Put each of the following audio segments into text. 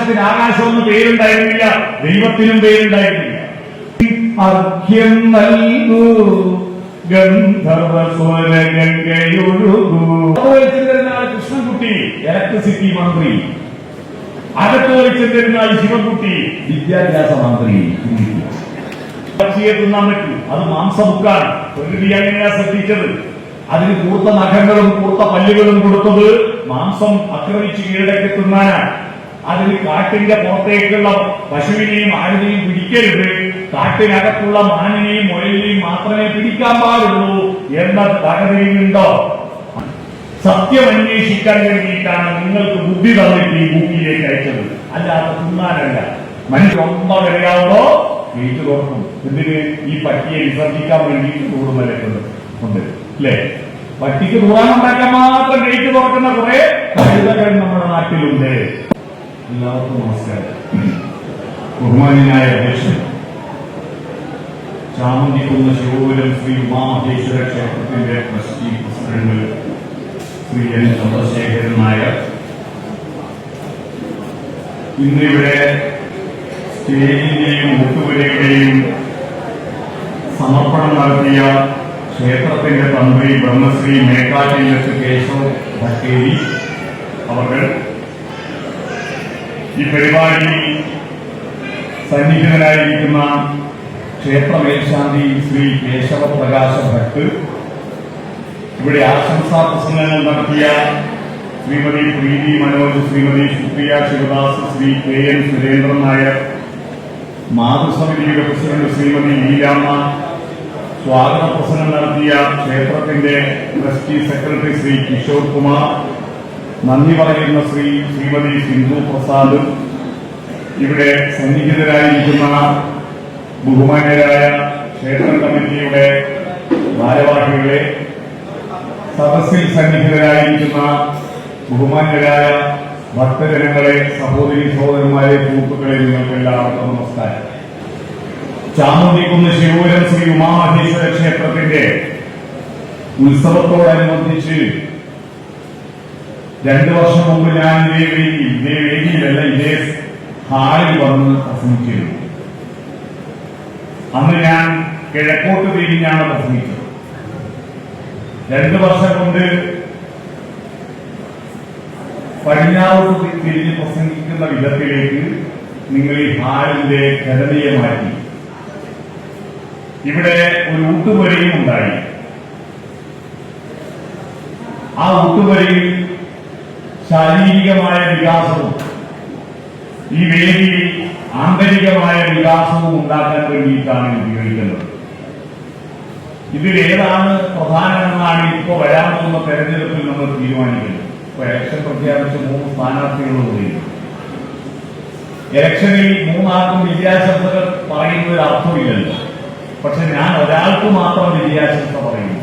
ആകാശത്തിന് ആകാശമൊന്നും പേരുണ്ടായിരുന്നില്ല, ദൈവത്തിനും പേരുണ്ടായിരുന്നില്ല. അർഘ്യം നൽകൂ ഗന്ധർവ സ്വര ഗംഗയൊഴുകൂ. കൃഷ്ണൻകുട്ടി ഇലക്ട്രിസിറ്റി മന്ത്രി, അകത്ത് വലിച്ചെന്നിരുന്നാൽ ശിവൻകുട്ടി വിദ്യാഭ്യാസ മന്ത്രി. തിന്നാൻ പറ്റൂ, അത് മാംസമുക്കാണ്. പ്രകൃതി അങ്ങനെയാ ശ്രദ്ധിച്ചത്. അതിന് കൂർത്ത നഖങ്ങളും കൂർത്ത പല്ലുകളും കൊടുത്തത് മാംസം ആക്രമിച്ച് കീഴടക്കി തിന്നാനാണ്. അതിന് കാട്ടിന്റെ പുറത്തേക്കുള്ള പശുവിനെയും ആടിനെയും പിടിക്കരുത്, കാട്ടിനകത്തുള്ള മാനിനെയും മുയലിനെയും മാത്രമേ പിടിക്കാൻ പാടുള്ളൂ എന്ന തകതിയുണ്ടോ? സത്യം അന്വേഷിക്കാൻ വേണ്ടിയിട്ടാണ് നിങ്ങൾക്ക് ബുദ്ധി തന്നിട്ട് ഈ ഭൂമിയിലേക്ക് അയച്ചത്, അല്ലാതെ തിന്നാനല്ല. മനുഷ്യൻ ഒമ്പ വരെയാവുമ്പോ ഗേറ്റ് തുറക്കും. എന്തിന്? ഈ പട്ടിയെ വിസർജിക്കാൻ വേണ്ടിയിട്ട് തൂടുമലക്കുണ്ട് അല്ലേ? പട്ടിക്ക് തൂറാനുണ്ടാക്കാൻ മാത്രം ഗേറ്റ് തുറക്കുന്ന കുറെ കഴുതകൾ നമ്മുടെ നാട്ടിലുണ്ട്. എല്ലാവർക്കും നമസ്കാരം. ബഹുമാന്യനായ അധ്യക്ഷൻ, ചാമുണ്ടിക്കുന്ന് ശിവപുരം ശ്രീ ഉമാമഹേശ്വര ക്ഷേത്രത്തിന്റെ trustee president Shri N Chandrasekharan Nair, ഇന്നിവിടെ സ്റ്റേജിന്റെയും മുട്ടുപുരയുടെയും സമർപ്പണം നടത്തിയ ക്ഷേത്രത്തിന്റെ തന്ത്രി ബ്രഹ്മശ്രീ മേക്കാട്ടില്ലത്ത് കേശവ് ഭട്ടേരി അവർ, ഈ പരിപാടിയിൽ സന്നിഹിതനായിരിക്കുന്ന ക്ഷേത്ര മേൽശാന്തി ശ്രീ കേശവ പ്രകാശ ഭട്ട്, ഇവിടെ ആശംസാ പ്രസംഗങ്ങൾ നടത്തിയ ശ്രീമതി പ്രീതി മനോജ്, ശ്രീമതി സുപ്രിയ ശിവദാസ്, ശ്രീ കെ എൻ സുരേന്ദ്രൻ നായർ, മാതൃസമിതിയുടെ പ്രസിഡന്റ് ശ്രീമതി ലീലാമ്മ, സ്വാഗത പ്രസംഗം നടത്തിയ ക്ഷേത്രത്തിന്റെ ട്രസ്റ്റി സെക്രട്ടറി ശ്രീ കിഷോർ കുമാർ, നന്ദി പറയുന്ന ശ്രീമതി സിന്ധു പ്രസാദ്, ഇവിടെ സന്നിഹിതരായിരിക്കുന്ന ബഹുമാന്യരായ ക്ഷേത്ര കമ്മിറ്റിയുടെ ഭാരവാഹികളെ, സദസ്സിൽ സന്നിഹിതരായിരിക്കുന്ന ബഹുമാന്യരായ ഭക്തജനങ്ങളെ, സഹോദരി സഹോദരന്മാരെ, സുഹൃത്തുക്കളെ, നിങ്ങൾക്ക് എല്ലാവർക്കും നമസ്കാരം. ചാമുണ്ടിക്കുന്ന് ശിവപുരം ശ്രീ ഉമാമഹേശ്വര ക്ഷേത്രത്തിന്റെ ഉത്സവത്തോടനുബന്ധിച്ച് 2 വർഷം മുമ്പ് ഞാൻ ഇതേ വേദിയിലല്ല, ഇതേ ഹാളിൽ വന്ന് പ്രസംഗിച്ചിരുന്നു. അന്ന് ഞാൻ കിഴക്കോട്ട് തിരിഞ്ഞാണ് പ്രസംഗിച്ചത്. 2 വർഷം കൊണ്ട് പടിഞ്ഞാറോട്ട് തിരിഞ്ഞ് പ്രസംഗിക്കുന്ന വിധത്തിലേക്ക് നിങ്ങൾ ഈ ഹാളിന്റെ ഘടനയെ മാറ്റി. ഇവിടെ ഒരു ഊട്ടുപുരയും ഉണ്ടായി. ആ ഊട്ടുപുരയിൽ ശാരീരികമായ വികാസവും ഈ വേദിയിൽ ആന്തരികമായ വികാസവും ഉണ്ടാക്കാൻ വേണ്ടിയിട്ടാണ് ഉപയോഗിക്കുന്നത്. ഇതിലേതാണ് പ്രധാനമെന്നാണ് ഇപ്പോൾ വരാൻ പോകുന്ന തെരഞ്ഞെടുപ്പിൽ നമ്മൾ തീരുമാനിക്കുന്നത്. ഇപ്പൊ ഇലക്ഷൻ പ്രഖ്യാപിച്ച 3 സ്ഥാനാർത്ഥികളോട് ഇലക്ഷനിൽ 3 ആൾക്കും വിജയാശംസകൾ പറയുന്നതിൽ അർത്ഥമില്ലല്ലോ. പക്ഷെ ഞാൻ ഒരാൾക്ക് മാത്രം വിജയാശംസ പറയുന്നു,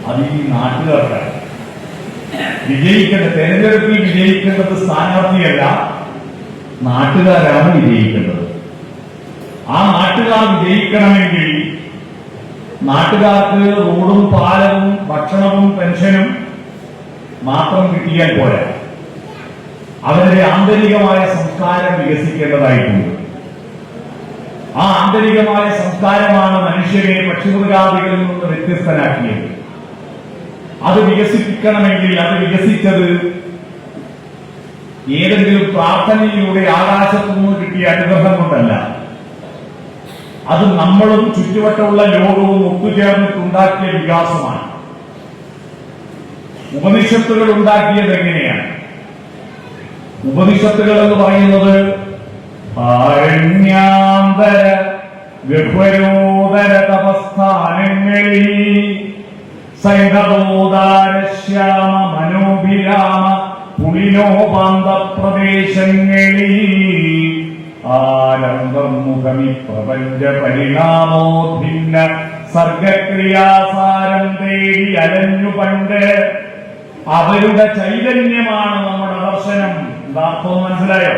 അത് ഈ നാട്ടുകാർക്കാണ്. തെരഞ്ഞെടുപ്പിൽ വിജയിക്കേണ്ടത് സ്ഥാനാർത്ഥിയല്ല, നാട്ടുകാരാണ് വിജയിക്കേണ്ടത്. ആ നാട്ടുകാർ വിജയിക്കണമെങ്കിൽ നാട്ടുകാർക്ക് റോഡും പാലവും ഭക്ഷണവും പെൻഷനും മാത്രം കിട്ടിയാൽ പോരാ, അവരുടെ ആന്തരികമായ സംസ്കാരം വികസിക്കേണ്ടതായിട്ടുണ്ട്. ആ ആന്തരികമായ സംസ്കാരമാണ് മനുഷ്യരെ പക്ഷിമൃഗാദികളിൽ നിന്ന് വ്യത്യസ്തനാക്കിയത്. അത് വികസിപ്പിക്കണമെങ്കിൽ അത് വികസിച്ചത് ഏതെങ്കിലും പ്രാർത്ഥനയിലൂടെ ആകാശത്തു നിന്ന് കിട്ടിയ അനുഗ്രഹം കൊണ്ടല്ല. അത് നമ്മളും ചുറ്റുവട്ടമുള്ള ലോകവും ഒത്തുചേർന്നിട്ടുണ്ടാക്കിയ വികാസമാണ്. ഉപനിഷത്തുകൾ ഉണ്ടാക്കിയത് എങ്ങനെയാണ്? ഉപനിഷത്തുകൾ എന്ന് പറയുന്നത് ആരണ്യാന്തര ഗഹ്വരോദര തപസ്ഥാനങ്ങളിൽ സൈന്ധതോദാരശ്യാമ മനോഭിരാമ പുളിനോപാന്ത പ്രദേശങ്ങളിൽ ആനന്ദമുഖമി പ്രപഞ്ച പരിണാമോഭിന്ന സർഗക്രിയാസാരം തേടി അലഞ്ഞു പണ്ട്. അവരുടെ ചൈതന്യമാണ് നമ്മുടെ ദർശനം. എന്താർത്ഥം മനസ്സിലായോ?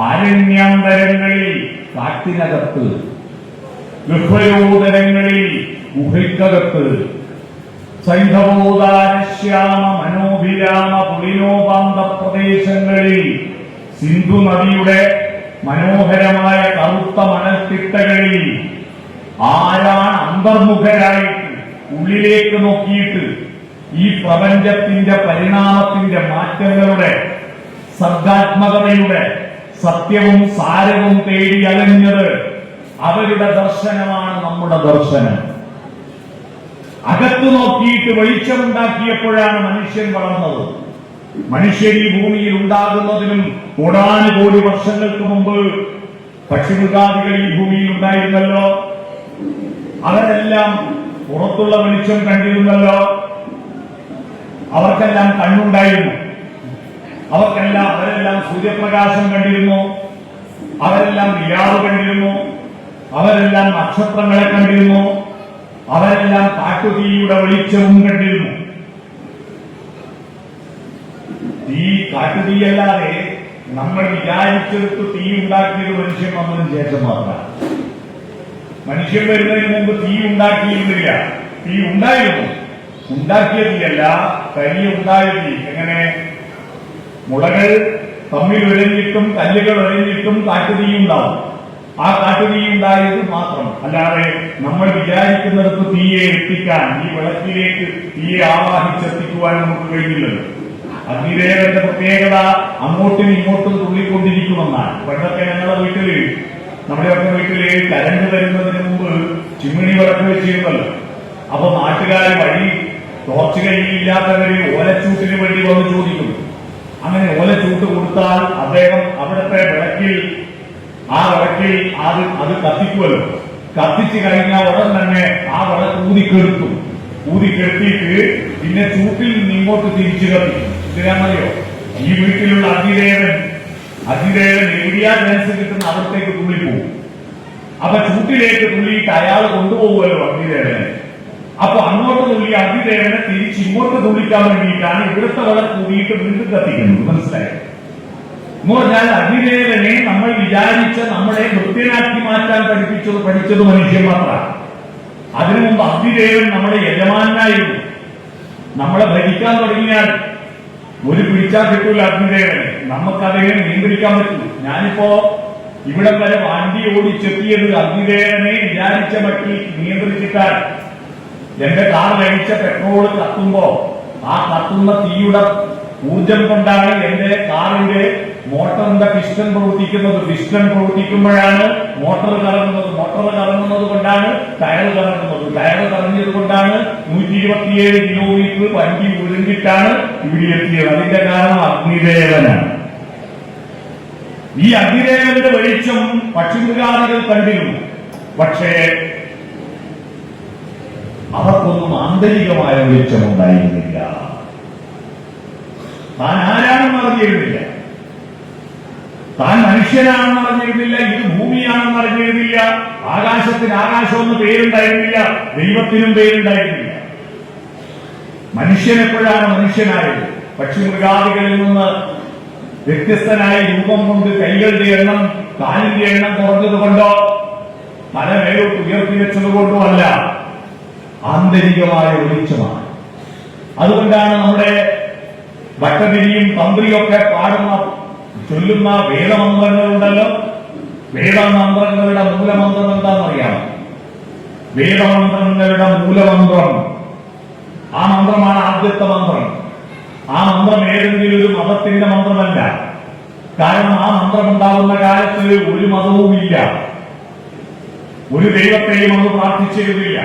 ആരണ്യാന്തരങ്ങളിൽ കാട്ടിനകത്ത്, ഗഹ്വരോദരങ്ങളിൽ ഗുഹയ്ക്കകത്ത്, സൈന്ധവോദാരശ്യാമ മനോഭിരാമ പുളിനോപാന്ത പ്രദേശങ്ങളിൽ സിന്ധു നദിയുടെ മനോഹരമായ കറുത്ത മണൽത്തിട്ടകളിൽ ആരാണ് അന്തർമുഖരായിട്ട് ഉള്ളിലേക്ക് നോക്കിയിട്ട് ഈ പ്രപഞ്ചത്തിന്റെ പരിണാമത്തിന്റെ മാറ്റങ്ങളുടെ സർഗാത്മകതയുടെ സത്യവും സാരവും തേടി അലഞ്ഞത്? അവരുടെ ദർശനമാണ് നമ്മുടെ ദർശനം. അകത്തു നോക്കിയിട്ട് വെളിച്ചമുണ്ടാക്കിയപ്പോഴാണ് മനുഷ്യൻ വളർന്നത്. മനുഷ്യൻ ഈ ഭൂമിയിൽ ഉണ്ടാകുന്നതിനും കോടാനുകോടി വർഷങ്ങൾക്ക് മുമ്പ് പക്ഷിമൃഗാദികൾ ഈ ഭൂമിയിൽ ഉണ്ടായിരുന്നല്ലോ. അവരെല്ലാം പുറത്തുള്ള വെളിച്ചം കണ്ടിരുന്നല്ലോ. അവർക്കെല്ലാം കണ്ണുണ്ടായിരുന്നു. അവരെല്ലാം സൂര്യപ്രകാശം കണ്ടിരുന്നു. അവരെല്ലാം നിലാവ് കണ്ടിരുന്നു. അവരെല്ലാം നക്ഷത്രങ്ങളെ കണ്ടിരുന്നു. അവരെല്ലാം കാട്ടുതീയുടെ വെളിച്ചവും കണ്ടിരുന്നു. തീ കാട്ടുതീയല്ലാതെ നമ്മൾ വിചാരിച്ചെടുത്ത് തീ ഉണ്ടാക്കിയത് മനുഷ്യൻ വന്നതിന് ശേഷം മാത്രമാണ്. മനുഷ്യൻ വരുന്നതിന് മുമ്പ് തീ ഉണ്ടാക്കിയിരുന്നില്ല. തീ ഉണ്ടായിരുന്നു. ഉണ്ടാക്കിയ തീയല്ല, തനിയെ ഉണ്ടായ തീ. എങ്ങനെ? മുളകൾ തമ്മിൽ ഉരഞ്ഞിട്ടും കല്ലുകൾ ഉരഞ്ഞിട്ടും കാട്ടുതീ ഉണ്ടാവും. ആ കാട്ടുതീ ഉണ്ടായത് മാത്രം. അല്ലാതെ നമ്മൾ വിചാരിക്കുന്നിടത്ത് തീയെ എത്തിക്കാൻ, ഈ വിളക്കിലേക്ക് തീയെ ആവാഹിച്ചെത്തിക്കുവാൻ നമുക്ക് കഴിഞ്ഞില്ലല്ലോ. അഗ്നിദേവന്റെ പ്രത്യേകത അങ്ങോട്ടും ഇങ്ങോട്ടും തുള്ളിക്കൊണ്ടിരിക്കുമെന്നാണ്. പണ്ടൊക്കെ നമ്മുടെയൊക്കെ വീട്ടില് കരണ്ട് വരുന്നതിന് മുമ്പ് ചിമ്മിണി വിളക്ക് വെച്ചിരുന്നല്ലോ. അപ്പൊ നാട്ടുകാർ വഴി ടോർച്ച് കയ്യിലില്ലാത്തവര് ഓലച്ചൂട്ടിന് വേണ്ടി വന്ന് ചോദിക്കും. അങ്ങനെ ഓലച്ചൂട്ട് കൊടുത്താൽ അദ്ദേഹം അവിടുത്തെ വിളക്കിൽ അത് കത്തിക്കുമല്ലോ. കത്തിച്ചു കഴിഞ്ഞാൽ ഉടൻ തന്നെ ആ വിളക്ക് ഊതിക്കെടുത്തും. ഊതിക്കെടുത്തിട്ട് പിന്നെ ചൂട്ടിൽ നിന്ന് ഇങ്ങോട്ട് തിരിച്ചു കത്തിക്കും. ഇതിനാണെന്നറിയോ? ഈ വീട്ടിലുള്ള അഗ്നിദേവൻ എവിടെയാ ചാൻസ് കിട്ടുന്ന അവിടത്തേക്ക് തുള്ളിപ്പോവും. അപ്പൊ ചൂട്ടിലേക്ക് തുള്ളിയിട്ട് അയാൾ കൊണ്ടുപോകുമല്ലോ അഗ്നിദേവനെ. അപ്പൊ അങ്ങോട്ട് തുള്ളി അഗ്നിദേവനെ തിരിച്ച് ഇങ്ങോട്ട് തുള്ളിക്കാൻ വേണ്ടിയിട്ടാണ് ഇവിടുത്തെ വിളക്ക് കൂടിയിട്ട് വീണ്ടും കത്തിക്കുന്നത്. മനസ്സിലായോ? എന്ന് പറഞ്ഞാൽ അഗ്നിദേവനെ നമ്മൾ വിചാരിച്ച നമ്മളെ വൃത്തിയാക്കി മാറ്റാൻ പഠിച്ചത് മനുഷ്യൻ മാത്രമാണ്. അതിനു മുമ്പ് അഗ്നിദേവൻ നമ്മുടെ യജമാനായിരുന്നു. നമ്മളെ ഭരിക്കാൻ തുടങ്ങിയാൽ ഒരു പിടിച്ചാൽ കിട്ടൂല അഗ്നിദേവനെ. നമുക്കതിനെ നിയന്ത്രിക്കാൻ പറ്റൂ. ഞാനിപ്പോ ഇവിടെ വരെ വണ്ടി ഓടിച്ചെത്തിയത് അഗ്നിദേവനെ വിചാരിച്ച മട്ടിൽ നിയന്ത്രിച്ചിട്ടാൽ എന്റെ കാർ കഴിച്ച പെട്രോൾ കത്തുമ്പോ ആ കത്തുന്ന തീയുടെ ഊർജം കൊണ്ടാണ് എന്റെ കാറിന്റെ മോട്ടറിന്റെ പിസ്റ്റൺ പ്രവർത്തിക്കുന്നത്. പിസ്റ്റൺ പ്രവർത്തിക്കുമ്പോഴാണ് മോട്ടോർ കറങ്ങുന്നത്. മോട്ടോർ കറങ്ങുന്നത് കൊണ്ടാണ് ടയർ കറങ്ങുന്നത്. ടയർ കറങ്ങിയത് കൊണ്ടാണ് 127 കിലോമീറ്റർ വണ്ടി ഉരുണ്ടിട്ടാണ് ഇവിടെ എത്തിയത്. അതിന്റെ കാരണം അഗ്നിദേവനാണ്. ഈ അഗ്നിദേവന്റെ വെളിച്ചം പക്ഷിമൃഗാദികൾ കണ്ടിരുന്നു. പക്ഷേ അവർക്കൊന്നും ആന്തരികമായ വെളിച്ചമുണ്ടായിരുന്നില്ല. താൻ ആരാണെന്ന് അറിഞ്ഞിരുന്നില്ല. താൻ മനുഷ്യനാണെന്ന് അറിഞ്ഞിരുന്നില്ല. ഇത് ഭൂമിയാണെന്ന് അറിഞ്ഞിരുന്നില്ല. ആകാശത്തിന് ആകാശമെന്ന് പേരുണ്ടായിരുന്നില്ല. ദൈവത്തിനും പേരുണ്ടായിരുന്നില്ല. മനുഷ്യൻ എപ്പോഴാണ് മനുഷ്യനായത്? പക്ഷിമൃഗാദികളിൽ നിന്ന് വ്യത്യസ്തനായ രൂപം കൊണ്ട് കൈകളുടെ എണ്ണം, കാലിന്റെ എണ്ണം കുറഞ്ഞതുകൊണ്ടോ തല മേലോട്ട് ഉയർത്തി വെച്ചതുകൊണ്ടോ അല്ല, ആന്തരികമായ വെളിച്ചമാണ്. അതുകൊണ്ടാണ് നമ്മുടെ ഭട്ടതിരിയും തന്ത്രിയൊക്കെ ചൊല്ലുന്ന വേദമന്ത്രങ്ങളുണ്ടല്ലോ. വേദമന്ത്രങ്ങളുടെ മൂലമന്ത്രം എന്താണെന്നറിയാമോ? വേദമന്ത്രങ്ങളുടെ മൂലമന്ത്രം, ആ മന്ത്രമാണ് ആദ്യത്തെ മന്ത്രം. ആ മന്ത്രം ഏതെങ്കിലും ഒരു മതത്തിന്റെ മന്ത്രമല്ല. കാരണം ആ മന്ത്രം ഉണ്ടാകുന്ന കാലത്ത് ഒരു മതവുമില്ല. ഒരു ദൈവത്തെയും അത് പ്രാർത്ഥിച്ചിരുന്നില്ല.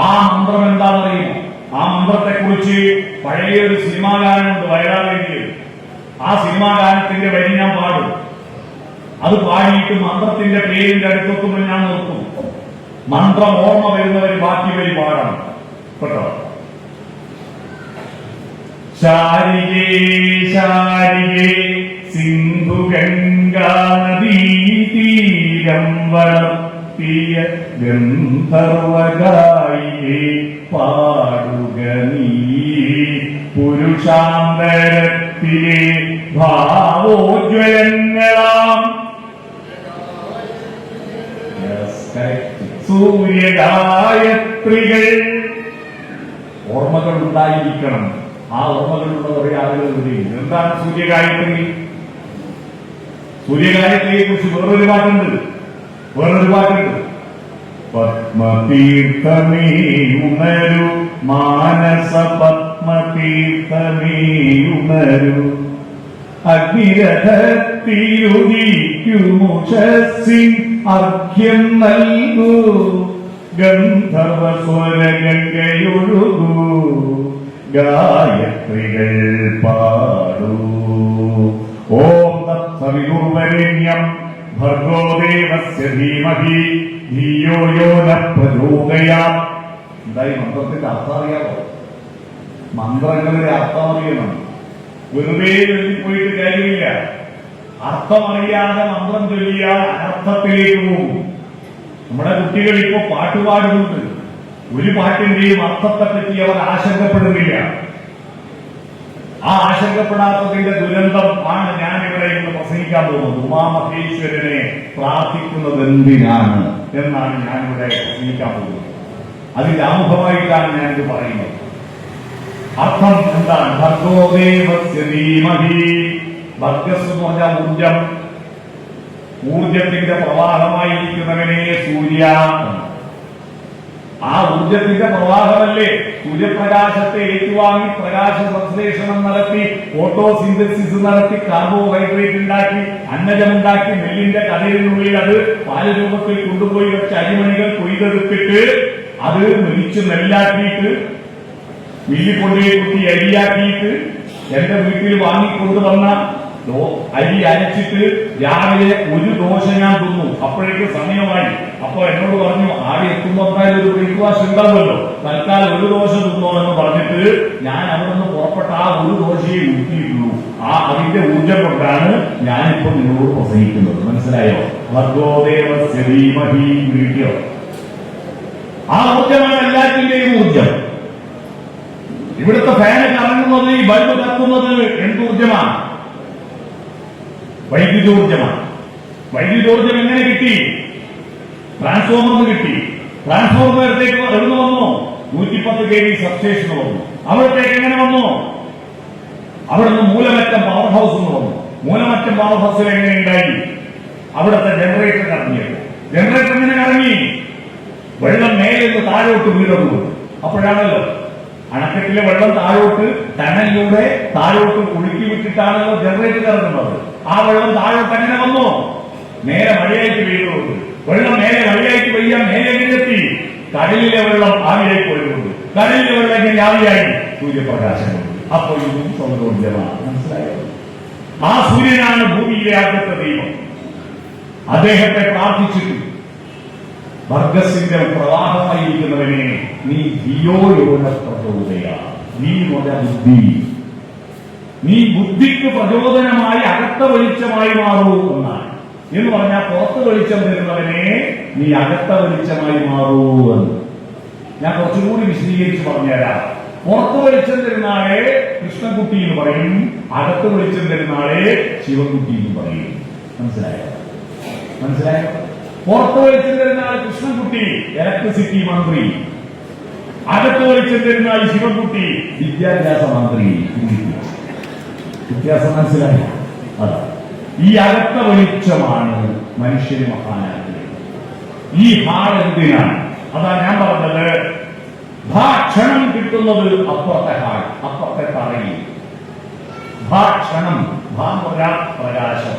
ആ മന്ത്രം എന്താണെന്നറിയുമോ? ആ മന്ത്രത്തെക്കുറിച്ച് പഴയൊരു സിനിമാ ഗാനമുണ്ട്, വയലാറിന്റെ. ആ സിനിമാ ഗാനത്തിന്റെ വരി ഞാൻ പാടും. അത് പാടിയിട്ട് മന്ത്രത്തിന്റെ പേരിന്റെ അടുത്തെത്തുമ്പോൾ ഞാൻ നിർത്തും. മന്ത്രം ഓർമ്മ വരുന്നവര് ബാക്കി വരി പാടണം കേട്ടോ. ശാരികേ ശാരികേ സിന്ധു ഗംഗാ നദീ തീരം വളർത്തിയ ഗന്ധർവഗായികേ പാടുക നീ പുരുഷാന്തരത്തിലെ ഭാവോജ്വലങ്ങളാം സൂര്യഗായത്രികൾ. ഓർമ്മകൾ ഉണ്ടായിരിക്കണം. ആ ഓർമ്മകളുള്ള കുറെ ആളുകൾ ഇവിടെ. എന്താണ് സൂര്യഗായത്രി? സൂര്യകാര്യത്തെ കുറിച്ച് വേറൊരു പാട്ടുണ്ട്. പത്മതീർത്ഥമേ ഉണരു മാനസ പത്മതീർത്ഥമേ അഗ്നിരഥത്തിരുതിക്കുമുഷസ്സിൻ അർഘ്യം നൽകൂ ഗന്ധർവസ്വര ഗംഗയൊഴുകൂ ഗായത്രികൾ പാടൂ. ഓം തത്സവിതുർവരേണ്യം ഭർഗോ ദേവസ്യ ധീമഹി ധിയോ യോ ന പ്രചോദയാത്. എന്തായി മന്ത്രത്തിന്റെ അർത്ഥം അറിയാമോ? മന്ത്രങ്ങളുടെ അർത്ഥം അറിയണം. വെറുതെ എഴുതിപ്പോയിട്ട് കാര്യമില്ല. അർത്ഥമറിയാതെ മന്ത്രം ചൊല്ലിയാൽ അനർത്ഥത്തിലേക്ക് പോകും. നമ്മുടെ കുട്ടികൾ ഇപ്പോ പാട്ടുപാടുന്നുണ്ട്. ഒരു പാട്ടിന്റെയും അർത്ഥത്തെ പറ്റി അവർ ആശങ്കപ്പെടുന്നില്ല. ആ ആശങ്കപ്പെടാത്തതിന്റെ ദുരന്തം ആണ് ഞാനിവിടെ ഇന്ന് പ്രസംഗിക്കാൻ പോകുന്നത്. ഉമാമഹേശ്വരനെ പ്രാർത്ഥിക്കുന്നത് എന്തിനാണ് എന്നാണ് ഞാനിവിടെ പ്രസംഗിക്കാൻ പോകുന്നത്. അതിന്റെ ആമുഖമായിട്ടാണ് ഞാനിത് പറയുന്നത്. അർത്ഥം എന്താണ്? ഭർഗോദേവസ്യ ധീമഹി. ഭർഗസ് എന്ന് പറഞ്ഞ ഊർജം, ഊർജത്തിന്റെ പ്രവാഹമായിരിക്കുന്നവനെ സൂര്യ. ആ ഊർജത്തിന്റെ പ്രവാഹമല്ലേ സൂര്യപ്രകാശത്തെ ഏറ്റുവാങ്ങി പ്രകാശ സംശ്ലേഷണം നടത്തി ഫോട്ടോസിന്തസിസ് നടത്തി കാർബോഹൈഡ്രേറ്റ് ഉണ്ടാക്കി അന്നജമുണ്ടാക്കി നെല്ലിന്റെ കതിരിനുള്ളിൽ അത് പാല് രൂപത്തിൽ കൊണ്ടുപോയി വെച്ച അരിമണികൾ കൊയ്തെടുത്തിട്ട് അത് മെലിച്ച് നെല്ലാക്കിയിട്ട് മില്ലിൽ കൊണ്ടുപോയി കുത്തി അരിയാക്കിയിട്ട് എന്റെ വീട്ടിൽ വാങ്ങിക്കൊണ്ടുവന്ന അരി അരച്ചിട്ട് രാവിലെ ഒരു ദോശ ഞാൻ തിന്നു. അപ്പോഴേക്ക് സമയമായി. അപ്പൊ എന്നോട് പറഞ്ഞു, ആടെ എത്തുമ്പോ എന്തായാലും ഒരു ബ്രേക്ക്ഫാസ്റ്റ് ഉണ്ടാവുമല്ലോ, തൽക്കാലം ഒരു ദോശ തിന്നോ എന്ന് പറഞ്ഞിട്ട് ഞാൻ അവിടെ നിന്ന് പുറപ്പെട്ട ആ ഒരു ദോശയെ ഊറ്റിയിട്ടുള്ളൂ. അതിന്റെ ഊർജം കൊണ്ടാണ് ഞാനിപ്പോ നിങ്ങളോട് പ്രസംഗിക്കുന്നത്. മനസ്സിലായോ? ഭർഗോദേവസ്യ ധീമഹി. വീട്ടിയോ ആ ഊർജമാണ് എല്ലാത്തിന്റെയും ഊർജം. ഇവിടുത്തെ ഫാന് കറങ്ങുന്നത്, ഈ ബൾബ് കത്തുന്നത് എന്തൂർജമാണ്? വൈദ്യുതോർജമാണ്. വൈദ്യുതോർജം എങ്ങനെ കിട്ടി? ട്രാൻസ്ഫോമറിന് കിട്ടി. ട്രാൻസ്ഫോമറിലേക്ക് എവിടുന്ന് വന്നു? 110 kV സബ്സ്റ്റേഷൻ വന്നു. അവിടത്തേക്ക് എങ്ങനെ വന്നു? അവിടുന്ന് മൂലമറ്റം പവർ ഹൗസ് എന്ന് വന്നു. മൂലമറ്റം പവർ ഹൗസിൽ എങ്ങനെ ഉണ്ടായി? അവിടുത്തെ ജനറേറ്റർ കറങ്ങിയത്. ജനറേറ്റർ എങ്ങനെ കറങ്ങി? വെള്ളം മേലെ നിന്ന് താഴോട്ട് വീഴുന്നു. അപ്പോഴാണല്ലോ അണക്കെട്ടിലെ വെള്ളം താഴോട്ട് ടണലിലൂടെ താഴോട്ട് ഒഴുക്കി വിട്ടിട്ടാണല്ലോ ജനറേറ്റർ ഇറങ്ങുന്നത്. ആ വെള്ളം താഴോട്ട് എങ്ങനെ വന്നു? നേരെ മഴയായിട്ട് വീഴുന്നുണ്ട്. വെള്ളം നേരെ മഴയായിട്ട് പെയ്യാൻ നേരെ എത്തി കടലിലെ വെള്ളം ആവിയായി പോയതുകൊണ്ട്. കടലിലെ വെള്ളം എങ്ങനെ ആവിയായി? സൂര്യപ്രകാശം കൊണ്ട്. അപ്പോൾ ഇതും സൗരോർജമാണ്. മനസ്സിലായോ? ആ സൂര്യനാണ് ഭൂമിയിലെ ആദ്യത്തെ ദൈവം. അദ്ദേഹത്തെ പ്രാർത്ഥിച്ചിട്ട് ഭർഗസിന്റെ പ്രവാഹമായിരിക്കുന്നവനെ നീ ധിയോയോന പ്രചോദയ. നീ ബുദ്ധി, നീ ബുദ്ധിക്ക് പ്രചോദനമായി അകത്ത വെളിച്ചമായി മാറൂ എന്നാണ്. എന്ന് പറഞ്ഞാൽ പുറത്ത് വെളിച്ചം തരുന്നവനെ നീ അകത്ത വെളിച്ചമായി മാറൂ എന്ന് ഞാൻ കുറച്ചുകൂടി വിശദീകരിച്ച് പറഞ്ഞുതരാം. പുറത്ത് വെളിച്ചം തരുന്ന ആളെ കൃഷ്ണൻകുട്ടി എന്ന് പറയും, അകത്ത് വെളിച്ചം തരുന്ന ആളെ ശിവൻകുട്ടി എന്ന് പറയും. മനസ്സിലായോ? പുറത്ത് വെളിച്ചം തരുന്ന ആൾ കൃഷ്ണൻകുട്ടി, ഇലക്ട്രിസിറ്റി മന്ത്രി. അകത്ത് വെളിച്ചം തരുന്ന ആൾ ശിവൻകുട്ടി, വിദ്യാഭ്യാസ മന്ത്രി. വ്യത്യാസം മനസ്സിലായോ? അതാ ഈ അകത്ത വെളിച്ചമാണ് മനുഷ്യന് മഹാനാക്കുന്നത്. ഈ ഹാൾ എന്തിനാണ്? അതാ ഞാൻ പറഞ്ഞത്. ഭാക്ഷണം കിട്ടുന്നത് അപ്പുറത്തെ ഹാൾ, അപ്പുറത്തെ തറയിൽ. ഭാക്ഷണം, പ്രകാശം,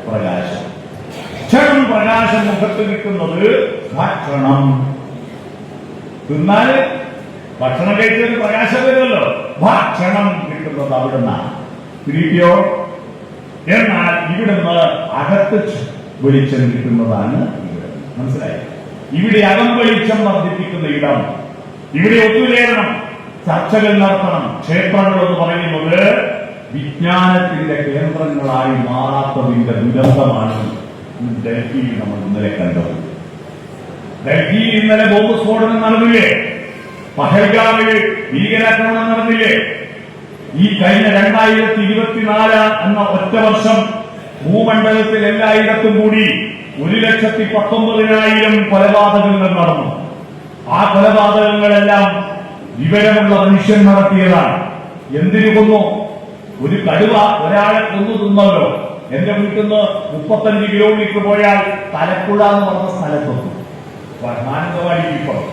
പ്രകാശം, ക്ഷണം, പ്രകാശം മുഖത്ത് കിട്ടുന്നത് ഭക്ഷണം. തിന്നാല് ഭക്ഷണം കഴിച്ചത് പ്രകാശം വരുമല്ലോ. ഭക്ഷണം കിട്ടുന്നത് അവിടുന്നാണ്. തിരിക്കോ? എന്നാൽ ഇവിടുന്ന് അകത്ത് വെളിച്ചം കിട്ടുന്നതാണ് ഇവിടെ. മനസ്സിലായി? ഇവിടെ അകം വെളിച്ചം വർദ്ധിപ്പിക്കുന്ന ഇടം. ഇവിടെ ഒത്തുചേരണം, ചർച്ചകൾ നടത്തണം. ക്ഷേത്രങ്ങൾ എന്ന് പറയുന്നത് വിജ്ഞാനത്തിന്റെ കേന്ദ്രങ്ങളായി മാറാത്തതിന്റെ ദുരന്തമാണ് ഡൽഹിയിൽ നമ്മൾ ഇന്നലെ കണ്ടത്. ഡൽഹിയിൽ ഇന്നലെ ബോംബ് സ്ഫോടനം നടന്നില്ലേ? പഹൽഗാമിൽ ഭീകരാക്രമണം നടന്നില്ലേ? ഈ കഴിഞ്ഞ 2024 എന്ന ഒറ്റ വർഷം ഭൂമണ്ഡലത്തിൽ എല്ലായിടത്തും കൂടി 1,19,000 കൊലപാതകങ്ങൾ നടന്നു. ആ കൊലപാതകങ്ങളെല്ലാം വിവരമുള്ള മനുഷ്യൻ നടത്തിയതാണ്. എന്തിനു കൊന്നു? ഒരു കടുവ ഒരാളെ കൊന്നു തിന്നല്ലോ. എന്റെ വീട്ടിൽ നിന്ന് 35 കിലോമീറ്റർ പോയാൽ തലപ്പുഴ എന്ന് പറഞ്ഞ സ്ഥലത്തെത്തും. മാനന്തവാടിക്ക് ഇപ്പുറം.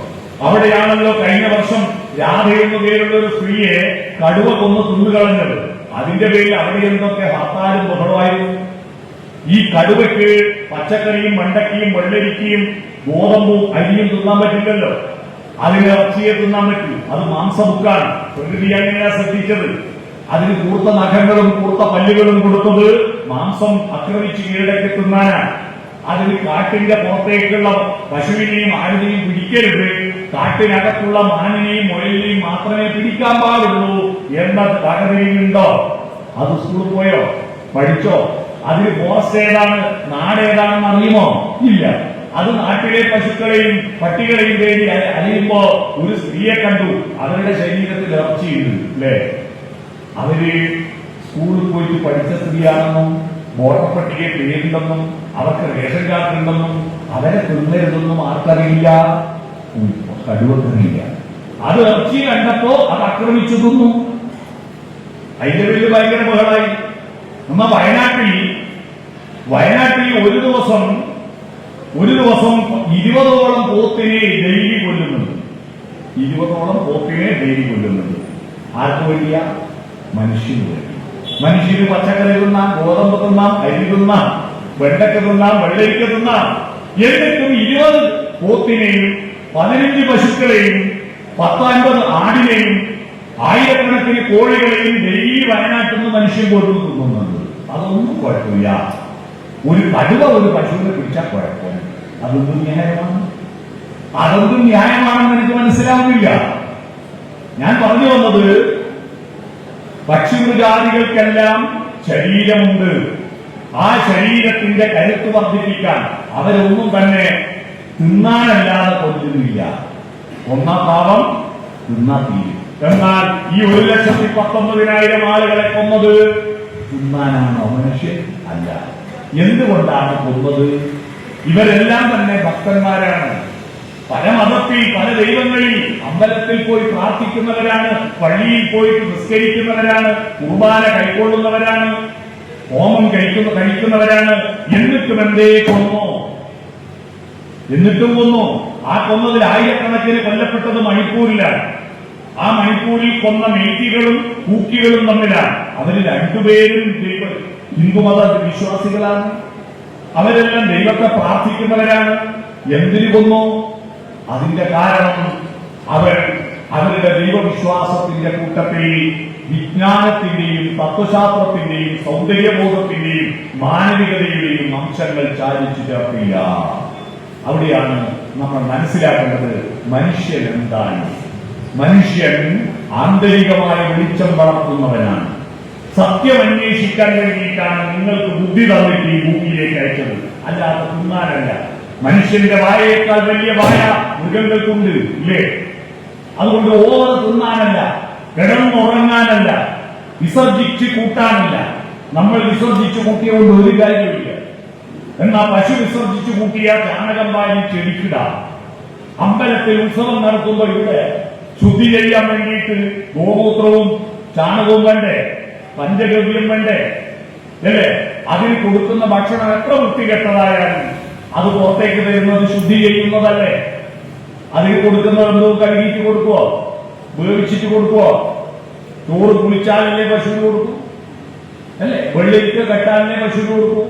അവിടെയാണല്ലോ കഴിഞ്ഞ വർഷം രാധ എന്നു പേരുള്ള ഒരു സ്ത്രീയെ കടുവ കൊന്ന് തിന്നുകളഞ്ഞത്. അതിന്റെ പേരിൽ അവിടെ എന്തൊക്കെ ഹർത്താലും ബഹളമായിരുന്നു. ഈ കടുവയ്ക്ക് പച്ചക്കറിയും വെണ്ടക്കയും വെള്ളരിക്കയും ഗോതമ്പും അരിയും തിന്നാൻ പറ്റില്ലല്ലോ. അതിന് ഇറച്ചിയെ തിന്നാൻ പറ്റും. അത് മാംസമുക്കാണ്. പ്രകൃതി അങ്ങനെയാ ശ്രദ്ധിച്ചത്. അതിന് കൂർത്ത നഖങ്ങളും കൂർത്ത പല്ലുകളും കൊടുത്തത് മാംസം ആക്രമിച്ച് കീഴടക്കി തിന്നാനാണ്. അതിന് കാട്ടിന്റെ പുറത്തേക്കുള്ള പശുവിനെയും ആടിനെയും പിടിക്കരുത്, കാട്ടിനകത്തുള്ള മാനിനെയും മുയലിനെയും മാത്രമേ പിടിക്കാൻ പാടുള്ളൂ എന്ന പകരയുണ്ടോ? അത് സ്കൂളിൽ പോയോ? പഠിച്ചോ? അതിന് ഫോറസ്റ്റ് ഏതാണ്, നാടേതാണെന്ന് അറിയുമോ? ഇല്ല. അത് നാട്ടിലെ പശുക്കളെയും പട്ടികളെയും തേടി അലിയുമ്പോ ഒരു സ്ത്രീയെ കണ്ടു. അവരുടെ ശരീരത്തിൽ ഇറച്ചിയുണ്ട് അല്ലേ? അവര് സ്കൂളിൽ പോയിട്ട് പഠിച്ച സ്ത്രീയാണെന്നും വോട്ടർ പട്ടികയെ പേരുണ്ടെന്നും അവർക്ക് റേഷൻ കാർഡ് ഉണ്ടെന്നും അവരെ തിന്നരുതെന്നും ആർക്കറിയില്ല? കടുവക്കറിയില്ല. അത് ഇറച്ചി കണ്ടപ്പോ അത് ആക്രമിച്ചു തിന്നു. അതിന്റെ പേരിൽ ഭയങ്കര ബഹളായി. നമ്മ വയനാട്ടിൽ ഒരു ദിവസം 20ഓളം പോത്തിനെ ഡെയിലി കൊല്ലുന്നുണ്ട്. 20ഓളം പോത്തിനെ ഡെയിലി കൊല്ലുന്നുണ്ട്. ആർക്ക് വേണ്ടിയാ? മനുഷ്യന് വേണ്ടി. മനുഷ്യന് പച്ചക്കറി തിന്നാം, ഗോതമ്പ് തിന്നാം, അരി തിന്നാം, വെണ്ടക്ക തിന്നാം, വെള്ളരിക്ക തിന്നാം. എന്നിട്ടും 20 പോത്തിനെയും 15 പശുക്കളെയും 10-50 ആടിനെയും ആയിരക്കണക്കിന് കോഴികളെയും ഡെയിലി വയനാട്ടിൽ നിന്ന് മനുഷ്യൻ പോലും തിന്നുന്നുണ്ട്. അതൊന്നും കുഴപ്പമില്ല. ഒരു കടുവ ഒരു പശുവിനെ പിടിച്ചാൽ കുഴപ്പമില്ല. അതൊന്നും ന്യായമാണ്. അതൊന്നും ന്യായമാണെന്ന് എനിക്ക് മനസ്സിലാവുന്നില്ല. ഞാൻ പറഞ്ഞു വന്നത്, പക്ഷിമൃഗാദികൾക്കെല്ലാം ശരീരമുണ്ട്. ആ ശരീരത്തിന്റെ കരുത്ത് വർദ്ധിപ്പിക്കാൻ അവരൊന്നും തന്നെ തിന്നാനല്ലാതെ കൊല്ലുന്നില്ല. ഒന്നാം പാവം തിന്നാ തീരും. എന്നാൽ ഈ 1,19,000 ആളുകളെ കൊന്നത് തിന്നാനാണോ? മനുഷ്യൻ അല്ല. എന്തുകൊണ്ടാണ് കൊന്നത്? ഇവരെല്ലാം തന്നെ ഭക്തന്മാരാണ്. പല മതത്തിൽ, പല ദൈവങ്ങളിൽ അമ്പലത്തിൽ പോയി പ്രാർത്ഥിക്കുന്നവരാണ്, പള്ളിയിൽ പോയിട്ട് നിസ്കരിക്കുന്നവരാണ്, കുർബാന കൈക്കൊള്ളുന്നവരാണ്, ഹോമം കഴിക്കുന്നവരാണ്. എന്നിട്ടും എന്തേ കൊന്നു? എന്നിട്ടും കൊന്നു. ആ കൊന്നതിൽ ആയിരക്കണക്കിന് കൊല്ലപ്പെട്ടത് മണിപ്പൂരിലാണ്. ആ മണിപ്പൂരിൽ കൊന്ന മെയ്തികളും കൂക്കികളും തമ്മിലാണ്. അവര് രണ്ടുപേരും ഹിന്ദുമത വിശ്വാസികളാണ്. അവരെല്ലാം ദൈവത്തെ പ്രാർത്ഥിക്കുന്നവരാണ്. എന്തിനു കൊന്നു? അതിന്റെ കാരണം അവരുടെ ദൈവവിശ്വാസത്തിന്റെ കൂട്ടത്തിൽ വിജ്ഞാനത്തിന്റെയും തത്വശാസ്ത്രത്തിന്റെയും സൗന്ദര്യബോധത്തിന്റെയും മാനവികതയുടെയും അംശങ്ങൾ ചാലിച്ചു ചേർത്തില്ല. അവിടെയാണ് നമ്മൾ മനസ്സിലാക്കേണ്ടത് മനുഷ്യൻ എന്താണ്. മനുഷ്യൻ ആന്തരികമായ വെളിച്ചം വളർത്തുന്നവനാണ്. സത്യം അന്വേഷിക്കാൻ വേണ്ടിയിട്ടാണ് നിങ്ങൾക്ക് ബുദ്ധി തന്നിട്ട് ഈ ഭൂമിയിലേക്ക് അയച്ചത്, അല്ലാതെ തിന്നാനല്ല. മനുഷ്യന്റെ വായയേക്കാൾ വലിയ വായ മൃഗങ്ങൾക്കുണ്ട്, ഇല്ലേ? അതുകൊണ്ട് ഓവർ തിന്നാനല്ല, കിടന്നുറങ്ങാനല്ല, വിസർജിച്ച് കൂട്ടാനല്ല. നമ്മൾ വിസർജിച്ച് കൂട്ടിയതുകൊണ്ട് ഒരു കാര്യമില്ല. എന്നാൽ പശു വിസർജിച്ച് കൂട്ടിയ ചാണകം വാരി ചെടിക്കിട. അമ്പലത്തിൽ ഉത്സവം നടത്തുമ്പോൾ ഇവിടെ ശുദ്ധി ചെയ്യാൻ വേണ്ടിയിട്ട് ഗോമൂത്രവും ചാണകവും വേണ്ടേ? പഞ്ചഗവ്യം വേണ്ടേ? അല്ലേ? അതിന് കൊടുക്കുന്ന ഭക്ഷണം എത്ര വൃത്തികെട്ടതായാലും അത് പുറത്തേക്ക് തരുന്നത് ശുദ്ധി ചെയ്യുന്നതല്ലേ? അതിന് കൊടുക്കുന്നത് എന്തോ കഴുകിയിട്ട് കൊടുക്കുവോ? വേവിച്ചിട്ട് കൊടുക്കുവോ? ചോറ് കുളിച്ചാലല്ലേ പശുവിന് കൊടുക്കും? അല്ലേ? വെള്ളരിക്ക കെട്ടാലല്ലേ പശുവിന് കൊടുക്കും?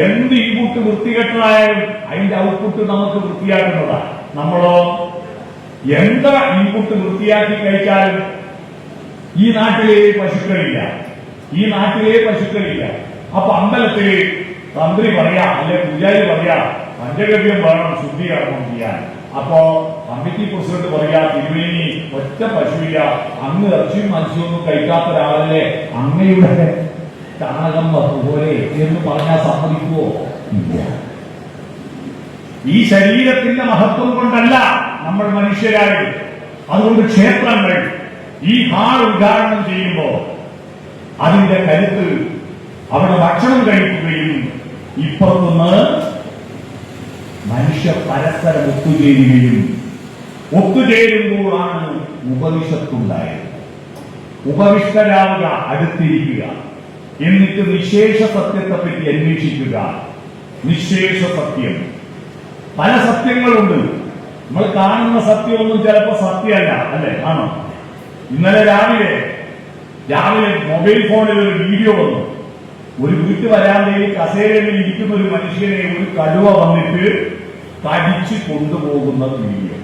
എന്ത് ഇൻപുട്ട് വൃത്തികെട്ടതായാലും അതിന്റെ ഔട്ട്പുട്ട് നമുക്ക് വൃത്തിയാക്കുന്നതാണ്. നമ്മളോ എന്താ ഇൻപുട്ട് വൃത്തിയാക്കി കഴിച്ചാലും ഈ നാട്ടിലെ പശുക്കളില്ല. അപ്പൊ അമ്പലത്തില് തന്ത്രി പറയാ, അല്ലെ പൂജാരി പറയാ, പഞ്ചഗവ്യം വേണം ശുദ്ധീകരണം ചെയ്യാൻ. അപ്പോ കമ്മിറ്റി പ്രസിഡന്റ് പറയാ, തിരുവേനി ഒറ്റ പശുവില്ല, അങ്ങ് ഇറച്ചിയും മത്സ്യമൊന്നും കഴിക്കാത്ത ഒരാളല്ലേ, അങ്ങയുടെ ചാണകം പോലെ എന്ന് പറഞ്ഞാൽ സമ്മതിക്കുവോ? ഇല്ല. ഈ ശരീരത്തിന്റെ മഹത്വം കൊണ്ടല്ല നമ്മൾ മനുഷ്യരായത്. അതുകൊണ്ട് ക്ഷേത്രങ്ങൾ ഈ ഹാൾ ഉദ്ഘാടനം ചെയ്യുമ്പോൾ അതിന്റെ കരുത്ത് അവിടെ ഭക്ഷണം കഴിക്കുകയും ഇപ്പുറത്തുനിന്ന് മനുഷ്യർ പരസ്പരം ഒത്തുചേരുമ്പോഴാണ് ഉപനിഷത്തുണ്ടായത്. ഉപവിഷ്ടരാവുക, അടുത്തിരിക്കുക. എന്നിട്ട് നിശേഷ സത്യത്തെ പറ്റി അന്വേഷിക്കുക. നിശേഷ സത്യം, പല സത്യങ്ങളുണ്ട്. നമ്മൾ കാണുന്ന സത്യമൊന്നും ചിലപ്പോ സത്യമല്ല, അല്ലെ? ആണോ? ഇന്നലെ രാവിലെ മൊബൈൽ ഫോണിൽ ഒരു വീഡിയോ വന്നു. ഒരു വീട്ടു വരാന്തയിൽ കസേരയിൽ ഇരിക്കുന്ന ഒരു മനുഷ്യനെ ഒരു കടുവ വന്നിട്ട് കടിച്ചു കൊണ്ടുപോകുന്ന വീഡിയോ.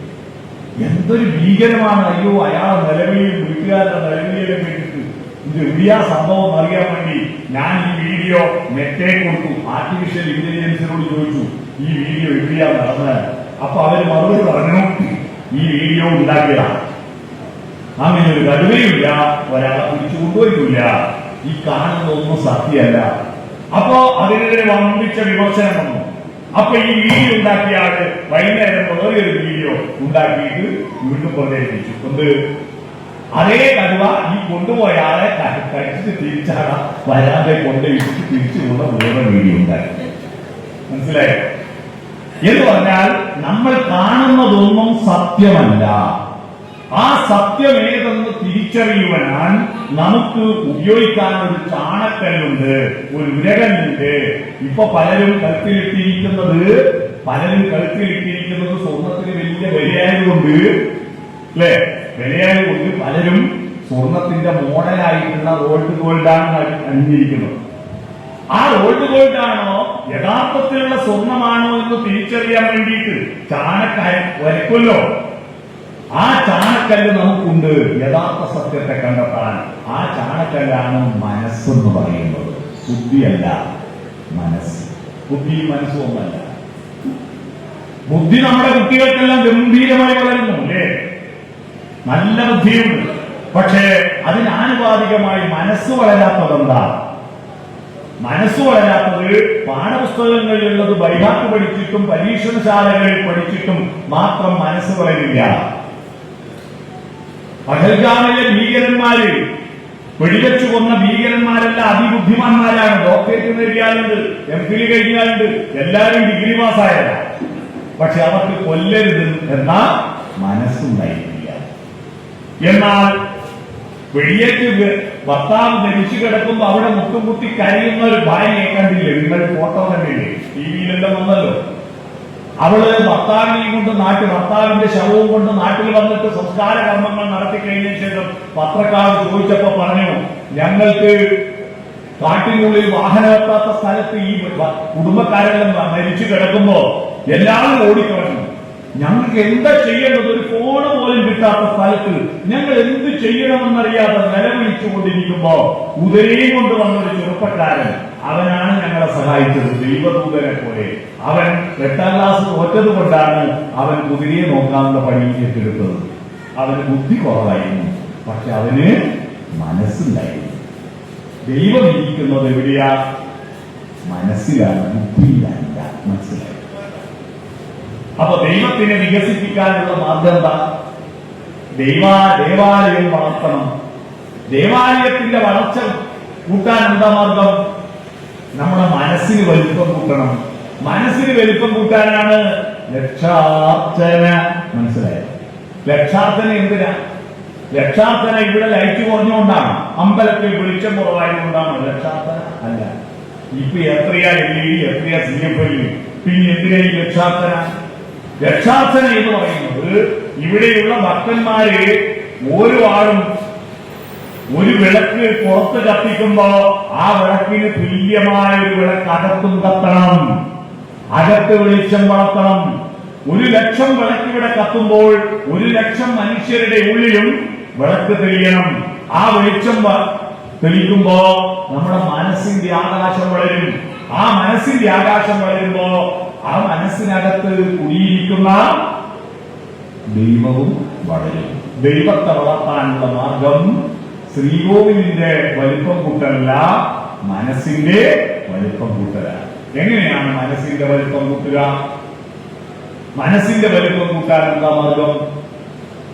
എന്തൊരു ഭീകരമാണ്! അയ്യോ, അയാളെ നിലവിളിയും വീട്ടുകാരുടെ നിലവിളിയെ കേട്ടിട്ട് ഇത് എവിടെയാ സംഭവം അറിയാൻ വേണ്ടി ഞാൻ ഈ വീഡിയോ നെറ്റേ കൊടുത്തു. ആർട്ടിഫിഷ്യൽ ഇന്റലിജൻസിനോട് ചോദിച്ചു, ഈ വീഡിയോ എവിടെയാ നടന്നത്? അപ്പൊ അവര് മറുപടി പറഞ്ഞു, ഈ വീഡിയോ ഉണ്ടാക്കിയതാണ്. അങ്ങനെ ഒരു കടുവയില്ല, ഒരാളെ പിടിച്ചു കൊണ്ടുപോയിട്ടില്ല, ഈ കാണുന്നതൊന്നും സത്യമല്ല. അപ്പോ അതിനെതിരെ വമ്പിച്ച വിമർശനം വന്നു. അപ്പൊ ഈ വീഡിയോ ഉണ്ടാക്കിയ ആള് വൈകുന്നേരം വേറെ ഒരു വീഡിയോ ഉണ്ടാക്കിയിട്ട് വീണ്ടും പ്രചരിപ്പിച്ചു. എന്ത്? അതേ കടുവ ഈ കൊണ്ടുപോയ ആളെ കഴിച്ചിട്ട് തിരിച്ചാണ് വരാതെ കൊണ്ടുപോയിട്ട് തിരിച്ചുള്ള വേറെ വീഡിയോ ഉണ്ടാക്കി. മനസ്സിലായോ? എന്ന് പറഞ്ഞാൽ നമ്മൾ കാണുന്നതൊന്നും സത്യമല്ല. ആ സത്യം ഏതെന്ന് തിരിച്ചറിയുവാൻ നമുക്ക് ഉപയോഗിക്കാൻ ഒരു ചാണക്കല്ലുണ്ട്, ഒരു ഉരകല്ലുണ്ട്. ഇപ്പൊ പലരും കഴുത്തിലിട്ടിരിക്കുന്നത് സ്വർണത്തിന് വലിയ വിലയായതുകൊണ്ട്, അല്ലെ? വിലയായതുകൊണ്ട് പലരും സ്വർണത്തിന്റെ മോഡലായിട്ടുള്ള റോൾഡ് ഗോൾഡാണ് അണിഞ്ഞിരിക്കുന്നത്. ആ റോൾഡ് ഗോൾഡാണോ യഥാർത്ഥത്തിലുള്ള സ്വർണമാണോ എന്ന് തിരിച്ചറിയാൻ വേണ്ടിയിട്ട് ചാണക്കാരൻ വരയ്ക്കുമല്ലോ. ആ ചാണക്കല്ല് നമുക്കുണ്ട് യഥാർത്ഥ സത്യത്തെ കണ്ടെത്താൻ. ആ ചാണക്കല്ലാണ് മനസ്സെന്ന് പറയുന്നത്. ബുദ്ധിയല്ല, മനസ്സ്. ബുദ്ധി മനസ്സും ഒന്നല്ല. ബുദ്ധി നമ്മുടെ കുട്ടികൾക്കെല്ലാം ഗംഭീരമായി വളരുന്നു, അല്ലേ? നല്ല ബുദ്ധിയുണ്ട്. പക്ഷേ അതിനാനുപാതികമായി മനസ്സ് വളരാത്തതെന്താ? മനസ്സ് വളരാത്തത് പാഠപുസ്തകങ്ങളിലുള്ളത് ബൈഹാക്ക് പഠിച്ചിട്ടും പരീക്ഷണശാലകളിൽ പഠിച്ചിട്ടും മാത്രം മനസ്സ് വളരില്ല. പഹൽഗാമിലെ ഭീകരന്മാര്, വെടിവെച്ചു കൊന്ന ഭീകരന്മാരെല്ലാം അതിബുദ്ധിമാന്മാരാണ്. ഡോക്ടറേറ്റ് നേടിയാലുണ്ട്, MPhil കഴിഞ്ഞാലുണ്ട്, എല്ലാവരും ഡിഗ്രി പാസ്സായതാണ്. പക്ഷെ അവർക്ക് കൊല്ലരുത് എന്ന മനസ്സുണ്ടായിട്ടില്ല. എന്നാൽ വെടിയേറ്റ് ഭർത്താവ് ധരിച്ചു കിടക്കുമ്പോ അവിടെ മുട്ടുമുട്ടി കരയുന്ന ഒരു ഭാര്യയെ കണ്ടില്ലേ? നിങ്ങൾ ഫോട്ടോ കണ്ടില്ലേ? TV-യിലെല്ലാം വന്നല്ലോ. അവള് ഭർത്താവിനെയും കൊണ്ട് ഭർത്താവിന്റെ ശവവും കൊണ്ട് നാട്ടിൽ വന്നിട്ട് സംസ്കാര കർമ്മങ്ങൾ നടത്തി കഴിഞ്ഞതിന് ശേഷം പത്രക്കാർ ചോദിച്ചപ്പോ പറഞ്ഞു, ഞങ്ങൾക്ക് കാട്ടിനുള്ളിൽ വാഹനമെത്താത്ത സ്ഥലത്ത് ഈ കുടുംബക്കാരെല്ലാം മരിച്ചു കിടക്കുമ്പോ എല്ലാവരും ഓടിക്കളഞ്ഞു. ഞങ്ങൾക്ക് എന്താ ചെയ്യേണ്ടത്? ഒരു ഫോണ് പോലും കിട്ടാത്ത സ്ഥലത്ത് ഞങ്ങൾ എന്ത് ചെയ്യണമെന്നറിയാതെ നിലവിളിച്ചുകൊണ്ടിരിക്കുമ്പോ ഉദരയും കൊണ്ട് വന്നൊരു ചെറുപ്പക്കാരൻ, അവനാണ് ഞങ്ങളെ സഹായിച്ചത്, ദൈവദൂതനെ പോലെ. അവൻ 8ാം ക്ലാസ് തോറ്റത് കൊണ്ടാണ് അവൻ കുതിരയെ നോക്കാനുള്ള പണി ഏറ്റെടുത്തത്. അവന് ബുദ്ധി കുറവായിരുന്നു, പക്ഷെ അവന് മനസ്സുണ്ടായിരുന്നു. ദൈവം ഇരിക്കുന്നത് എവിടെയാ? മനസ്സിലാണ്, ബുദ്ധിയിലല്ല. മനസ്സിലായി? അപ്പൊ ദൈവത്തിനെ വികസിപ്പിക്കാനുള്ള മാർഗം എന്താ? ദേവാലയം വളർത്തണം. ദേവാലയത്തിന്റെ വളർച്ച കൂട്ടാൻ എന്താ മാർഗം? നമ്മുടെ മനസ്സിന് വലിപ്പം കൂട്ടണം. മനസ്സിന് വലിപ്പം കൂട്ടാനാണ് ലക്ഷാർച്ചന. മനസ്സിലായോ? ലക്ഷാർച്ചന എന്തിനാ? ലക്ഷാർച്ചന ഇവിടെ ലൈറ്റ് കുറഞ്ഞുകൊണ്ടാണ്, അമ്പലത്തിൽ വെളിച്ചം കുറവായതുകൊണ്ടാണ് ലക്ഷാർച്ചന അല്ല. ഇപ്പൊ എത്രയാ LED, എത്രയാ CFL, പിന്നെ എന്തിനാ ഈ ലക്ഷാർച്ചന? ലക്ഷാർച്ചന എന്ന് പറയുന്നത് ഇവിടെയുള്ള ഭക്തന്മാര് ഓരോ ആളും ഒരു വിളക്ക് പുറത്ത് കത്തിക്കുമ്പോ ആ വിളക്കിന് തുല്യമായ ഒരു വിളക്ക് അകത്തും കത്തണം, അകത്ത് വെളിച്ചം വളർത്തണം. 1,00,000 വിളക്ക് ഇവിടെ കത്തുമ്പോൾ 1,00,000 മനുഷ്യരുടെ ഉള്ളിലും വിളക്ക് തെളിയണം. ആ വെളിച്ചം തെളിക്കുമ്പോ നമ്മുടെ മനസ്സിന്റെ ആകാശം വളരും. ആ മനസ്സിന്റെ ആകാശം വളരുമ്പോ ആ മനസ്സിനകത്ത് കുടിയിരിക്കുന്ന ദൈവവും വളരും. ദൈവത്തെ വളർത്താനുള്ള മാർഗം ശ്രീകോവിലിന്റെ വലിപ്പം കൂട്ടലല്ല, മനസ്സിന്റെ വലിപ്പം കൂട്ടലാണ്. എങ്ങനെയാണ് മനസ്സിന്റെ വലിപ്പം കൂട്ടുക? മനസ്സിന്റെ വലിപ്പം കൂട്ടാൻ എന്താ മാർഗം?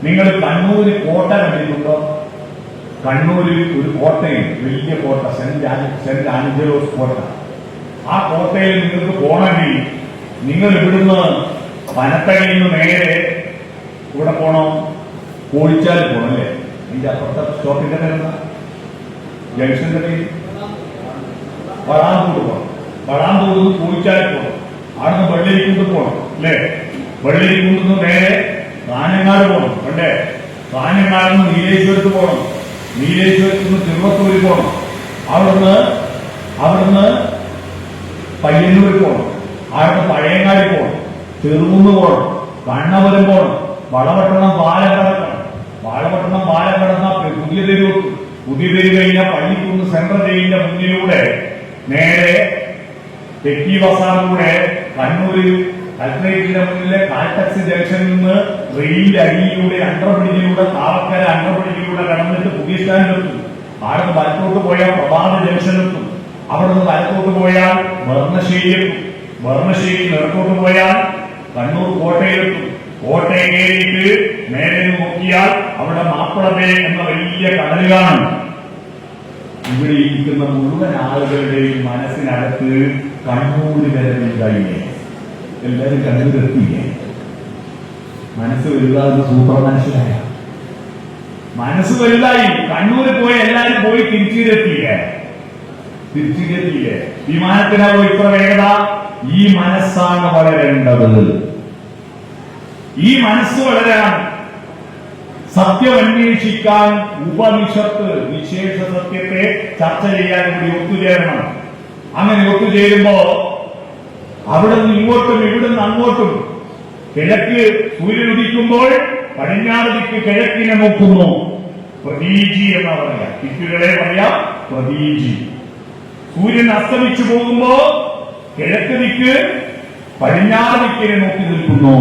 നിങ്ങൾ കണ്ണൂര് കോട്ട കണ്ടിട്ടുണ്ടോ? കണ്ണൂരിൽ ഒരു കോട്ടയുണ്ട്, വലിയ കോട്ട, സെന്റ് ആഞ്ചലോസ് കോട്ട. ആ കോട്ടയിൽ നിങ്ങൾക്ക് പോണെങ്കിൽ നിങ്ങൾ ഇവിടുന്ന് പനത്തകയിൽ നിന്ന് നേരെ ഇവിടെ പോണം, കോഴിച്ചാൽ പോണം, അല്ലേ? ഇതിന്റെ അപ്പുറത്തെ സ്റ്റോപ്പിന്റെ പേരെന്താ? ജംഗ്ഷന്റെ പേര് വളാന്തോട് പോകണം. വളാന്തോട് പോയിച്ചാൽ പോകണം. അവിടുന്ന് വെള്ളരിക്കുണ്ട് പോകണം അല്ലേ? വെള്ളരിക്കുണ്ടെന്ന് നേരെ കാഞ്ഞങ്ങാട് പോകണം അല്ലേ? കാഞ്ഞങ്ങാട് നിന്ന് നീലേശ്വരത്ത് പോകണം. നീലേശ്വരത്ത് നിന്ന് തിരുവത്തൂര് പോകണം. അവിടുന്ന് പയ്യന്നൂർ പോകണം. അവിടുന്ന് പഴയങ്ങാടി പോകണം. ചെറുകുന്ന് പോകണം. കണ്ണപുരം പോകണം. വളപട്ടണം പാലം കടക്കണം. വളപട്ടണം പാലം കടന്ന പുതിയ തെരുവ് കഴിഞ്ഞ പള്ളിക്കുന്ന് സെൻട്രൽ ജയിലിന്റെ മുന്നിലൂടെ നേരെ തെക്കി ബസാറിലൂടെ കണ്ണൂര് കലക്ടറേറ്റിന്റെ മുന്നിലെ കാൽടാക്സി ജംഗ്ഷനിൽ നിന്ന് റെയിലിന്റെ അടിയിലൂടെ അണ്ടർബ്രിഡ്ജിലൂടെ താവക്കര അണ്ടർബ്രിഡ്ജിലൂടെ കടന്നിട്ട് പുതിയ സ്റ്റാൻഡിലെത്തും. അവിടുന്ന് വലത്തോട്ട് പോയാൽ പ്രഭാത ജംഗ്ഷനിലെത്തും. അവിടെ നിന്ന് വലത്തോട്ട് പോയാൽ വർണ്ണശ്ശേരിയെത്തും. വർണ്ണശ്ശേരി നിറത്തോട്ട് പോയാൽ കണ്ണൂർ കോട്ടയിലെത്തും. കോട്ടയം കയറിയിട്ട് നേരെ നോക്കിയാൽ അവിടെ മാപ്പിളബേ എന്ന വലിയ കടൽ കാണും. ഇവിടെ ഇരിക്കുന്ന മുഴുവൻ ആളുകളുടെയും മനസ്സിനകത്ത് കണ്ണൂര് വരെ വലുതായില്ലേ? എല്ലാവരും കണ്ണൂരെത്തിയില്ലേ? മനസ്സ് വലുതാകുന്ന സൂപ്പർ മനസ്സിലായ മനസ്സ് വലുതായി. കണ്ണൂര് പോയി എല്ലാരും പോയി തിരിച്ചിരെത്തിയില്ലേ? വിമാനത്തിനാണോ ഇത്ര വേഗത? ഈ മനസ്സാണ് വളരേണ്ടത്. ഈ മനസ്സ് വളരാൻ സത്യം അന്വേഷിക്കാൻ ഉപനിഷത്ത് വിശേഷ സത്യത്തെ ചർച്ച ചെയ്യാൻ കൂടി ഒത്തുചേരണം. അങ്ങനെ ഒത്തുചേരുമ്പോ അവിടെ നിന്ന് ഇങ്ങോട്ടും ഇവിടുന്ന് അങ്ങോട്ടും കിഴക്ക് സൂര്യൻ ഉദിക്കുമ്പോൾ പടിഞ്ഞാറ് ദിക്ക് കിഴക്കിനെ നോക്കുന്നു. പ്രതീജി എന്നാ പറയാ. ദിക്കുകളെ പറയാം പ്രതീജി. സൂര്യൻ അസ്തമിച്ചു പോകുമ്പോ കിഴക്ക് ദിക്ക് പടിഞ്ഞാറ് ദിക്കിനെ നോക്കി നിൽക്കുന്നു.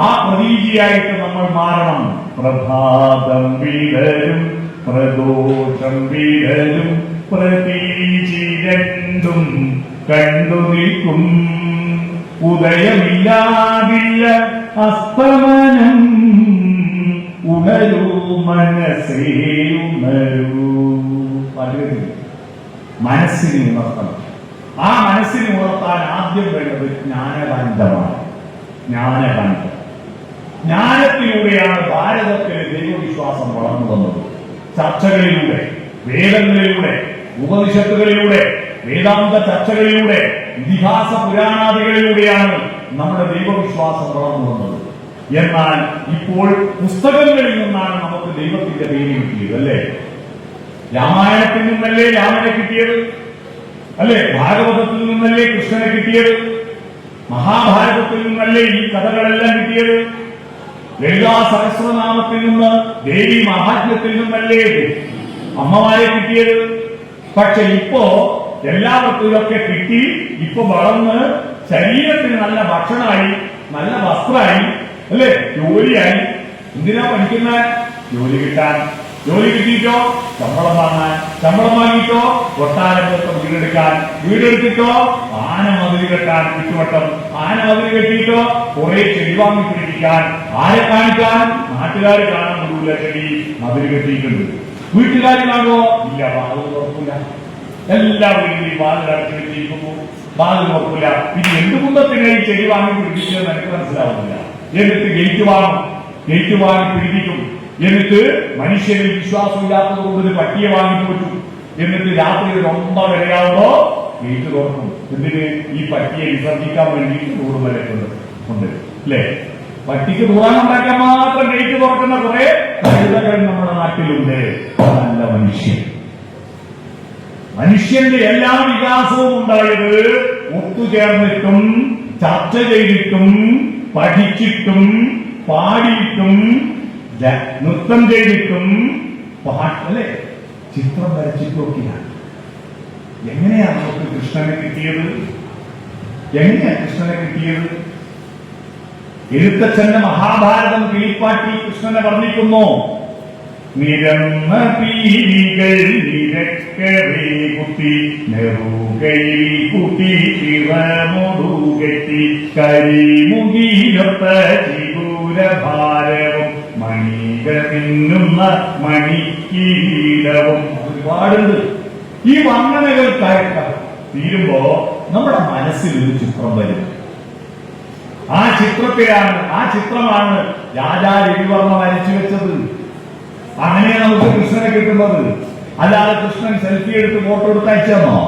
ആ പ്രതീജിയായിട്ട് നമ്മൾ മാറണം. പ്രഭാതം വിടരും പ്രദോഷം വിടരും പ്രതീജി രണ്ടും കണ്ടു നിൽക്കും. ഉദയമില്ലാതില്ല അസ്തമനം ഉണരൂ മനസ്സേ ഉണരൂ. മനസ്സിനെ ഉണർത്തണം. ആ മനസ്സിനെ ഉണർത്താൻ ആദ്യം വേണ്ടത് ജ്ഞാനകാന്ഡമാണ്. ജ്ഞാനകാന്ഡം. ജ്ഞാനത്തിലൂടെയാണ് ഭാരതത്തിലെ ദൈവവിശ്വാസം വളർന്നു വന്നത്. ചർച്ചകളിലൂടെ, വേദങ്ങളിലൂടെ, ഉപനിഷത്തുകളിലൂടെ, വേദാന്ത ചർച്ചകളിലൂടെ, ഇതിഹാസ പുരാണാദികളിലൂടെയാണ് നമ്മുടെ ദൈവവിശ്വാസം വളർന്നു വന്നത്. എന്നാൽ ഇപ്പോൾ പുസ്തകങ്ങളിൽ നിന്നാണ് നമുക്ക് ദൈവത്തിന്റെ പേര് കിട്ടിയത് അല്ലേ? രാമായണത്തിൽ നിന്നല്ലേ രാമനെ കിട്ടിയത് അല്ലെ? ഭാഗവതത്തിൽ നിന്നല്ലേ കൃഷ്ണനെ കിട്ടിയത്? മഹാഭാരതത്തിൽ നിന്നല്ലേ ഈ കഥകളെല്ലാം കിട്ടിയത്? ലളിതാ സഹസ്രനാമത്തിൽ നിന്ന്, ദേവി മഹാത്മ്യത്തിൽ നിന്നല്ലേ അമ്മമാരെ കിട്ടിയത്? പക്ഷെ ഇപ്പോ എല്ലാവർക്കും ഇതൊക്കെ കിട്ടി. ഇപ്പൊ വളർന്ന് ശരീരത്തിന് നല്ല ഭക്ഷണമായി, നല്ല വസ്ത്രമായി അല്ലെ, ജോലിയായി. എന്തിനാ പഠിക്കുന്ന? ജോലി കിട്ടാൻ. ജോലി കിട്ടിയിട്ടോ ശമ്പളം വാങ്ങാൻ, ശമ്പളം വാങ്ങിയിട്ടോ കൊട്ടാരത്തെ വീടെടുക്കാൻ, വീടെടുത്തിട്ടോ ആന മതിൽ കെട്ടാൻ ചുറ്റുവട്ടം, ആന മതിൽ കെട്ടിയിട്ടോ കുറെ ചെടി വാങ്ങി പിടിപ്പിക്കാൻ. ആരെ കാണിക്കാൻ? നാട്ടുകാർ കാണാൻ മുഴുവൻ ചെടി മതിൽ കെട്ടിയിട്ടുണ്ട്. വീട്ടുകാർ കാണുമോ? ഇല്ല, വാതിൽ തുറക്കില്ല. എല്ലാവരും ഈ വാതിൽ അടച്ചു വെച്ചിരിക്കുന്നു, വാതിൽ തുറക്കില്ല. പിന്നെ എന്ത് കുന്തത്തിന് ഈ ചെടി വാങ്ങി പിടിപ്പിച്ചതെന്ന് എനിക്ക് മനസ്സിലാവുന്നില്ല. എന്നിട്ട് ഗേറ്റ് വാങ്ങും, ഗേറ്റ് വാങ്ങി പിടിപ്പിക്കും. എന്നിട്ട് മനുഷ്യരിൽ വിശ്വാസമില്ലാത്തത് കൊണ്ട് പട്ടിയെ വാങ്ങിട്ട് പറ്റും. എന്നിട്ട് രാത്രി 9 വരെയാവുമ്പോ ഗേറ്റ് തുറക്കും. എന്തിന്? ഈ പട്ടിയെ വിസർജിക്കാൻ വേണ്ടിയിട്ട് 100 ഉണ്ട് അല്ലേ? പട്ടിക്ക് ദൂരാനുണ്ടാക്കാൻ മാത്രം ഗേറ്റ് തുറക്കുന്ന കുറെ കഴുതകൾ നമ്മുടെ നാട്ടിലുണ്ട്. നല്ല മനുഷ്യൻ. മനുഷ്യന്റെ എല്ലാ വികാസവും ഉണ്ടായത് ഒത്തുചേർന്നിട്ടും ചർച്ച ചെയ്തിട്ടും പഠിച്ചിട്ടും പാടിയിട്ടും നൃത്തം ചെയ്തിട്ടും പാട്ടല്ലേ ചിത്രം വരച്ചിട്ടൊക്കെയാണ്. എങ്ങനെയാണ് നമുക്ക് കൃഷ്ണനെ കിട്ടിയത്? എങ്ങനെയാ കൃഷ്ണനെ കിട്ടിയത്? എഴുത്തച്ഛന്റെ മഹാഭാരതം കിളിപ്പാട്ടി കൃഷ്ണനെ വർണ്ണിക്കുന്നു. നിരന്ന പീലികൾ നിരക്കവേ കുത്തി നെറുകയിൽ കുട്ടി പിറമൊടുകെട്ടി കരിമുകിലൊത്ത ചിഗൂരഭാരവും മണികൾ മിന്നുന്ന മണിക്കീടവും. ഒരുപാടുണ്ട്. ഈ വർണ്ണനകൾ തീരുമ്പോ നമ്മുടെ മനസ്സിൽ ഒരു ചിത്രം വരും. ആ ചിത്രമാണ് രാജാ രവിവർമ്മ വരച്ചു വെച്ചത്. അങ്ങനെയാണ് നമുക്ക് കൃഷ്ണനെ കിട്ടുന്നത്. അല്ലാതെ കൃഷ്ണൻ സെൽഫി എടുത്ത് ഫോട്ടോ എടുത്ത് അയച്ചെന്നോ?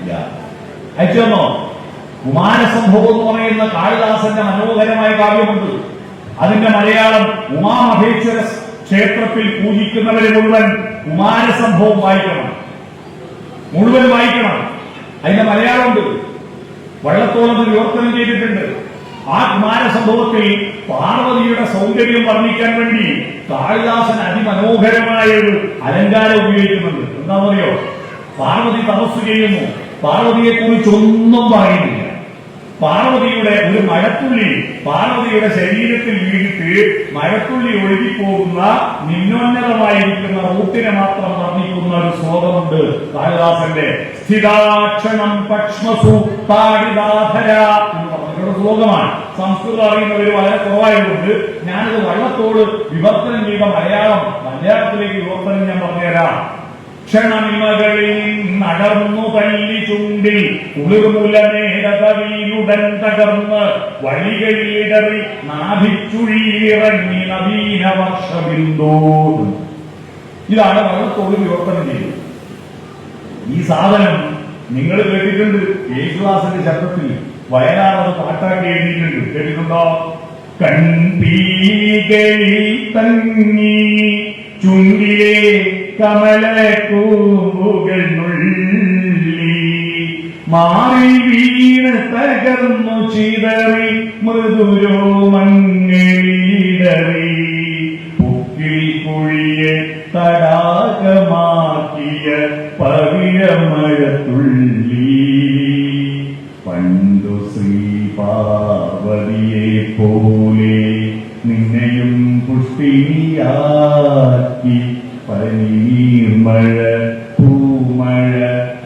ഇല്ല. അയച്ചു തന്നോ? കുമാരസംഭവം എന്ന് പറയുന്ന കാളിദാസന്റെ മനോഹരമായ കാവ്യമുണ്ട്. അതിന്റെ മലയാളം ഉമാമഹേശ്വര ക്ഷേത്രത്തിൽ പൂജിക്കുന്നവരെ മുഴുവൻ കുമാരസംഭവം വായിക്കണം, മുഴുവൻ വായിക്കണം. അതിന്റെ മലയാളമുണ്ട്. വള്ളത്തോളം വിവർത്തനം ചെയ്തിട്ടുണ്ട്. ആ കുമാരസംഭവത്തിൽ പാർവതിയുടെ സൗന്ദര്യം വർണ്ണിക്കാൻ വേണ്ടി കാളിദാസൻ അതിമനോഹരമായ ഒരു അലങ്കാരം ഉപയോഗിക്കുന്നുണ്ട്. എന്താണെന്നറിയോ? പാർവതി തപസ് ചെയ്യുന്നു. പാർവതിയെ കുറിച്ചൊന്നും പറയുന്നില്ല. പാർവതിയുടെ ഒരു മഴത്തുള്ളി പാർവതിയുടെ ശരീരത്തിൽ വീണിട്ട് മഴത്തുള്ളി ഒഴുകിപ്പോകുന്ന നിന്നോന്നതമായിരിക്കുന്ന റൂട്ടിനെ മാത്രം വർണ്ണിക്കുന്ന ഒരു ശ്ലോകമുണ്ട് കാളിദാസന്റെ. സ്ഥിതാക്ഷണം പക്ഷ്മസു താടിദാധര എന്ന് പറഞ്ഞൊരു ശ്ലോകമാണ്. സംസ്കൃതം അറിയുന്നവർ വളരെ കുറവായതുകൊണ്ട് ഞാനത് വള്ളത്തോട് വിവർത്തനം ചെയ്ത മലയാളത്തിലേക്ക് വിവർത്തനം ഞാൻ പറഞ്ഞുതരാം. ക്ഷണമിമകളിൽ നടന്നു തല്ലി ചുണ്ടിൽ കുളിർമുലമേടകവീലുടൻ തകർന്ന് വഴികളിലിടറി നാഭിച്ചുഴിയിറങ്ങി നവീന വർഷബിന്ദു. ഇതാണ് വള്ളത്തോട് വിവർത്തനം ചെയ്തത്. ഈ സാധനം നിങ്ങൾ കേട്ടിട്ടുണ്ട്. യേശുദാസന്റെ ശബ്ദത്തിൽ വയലാർ അത് പാട്ടാക്കി എഴുതിയിട്ടുണ്ട്. കേട്ടിട്ടുണ്ടോ? കൺപീകളിൽ തങ്ങി ചുണ്ടിലെ കമലക്കൂവുകൾ നുള്ളി മാറി വീണ് തകർന്നു ചിതറി മൃദുരോമങ്ങളിടറി പുക്കിൽ കുഴിയെ തടാകമാക്കിയ പവിഴമഴത്തുള്ളി പണ്ടു ശ്രീ പാർവതിയെ പോലെ നിന്നെയും പുഷ്ടിനിയാക്കി പനിനീർമഴ പൂമഴ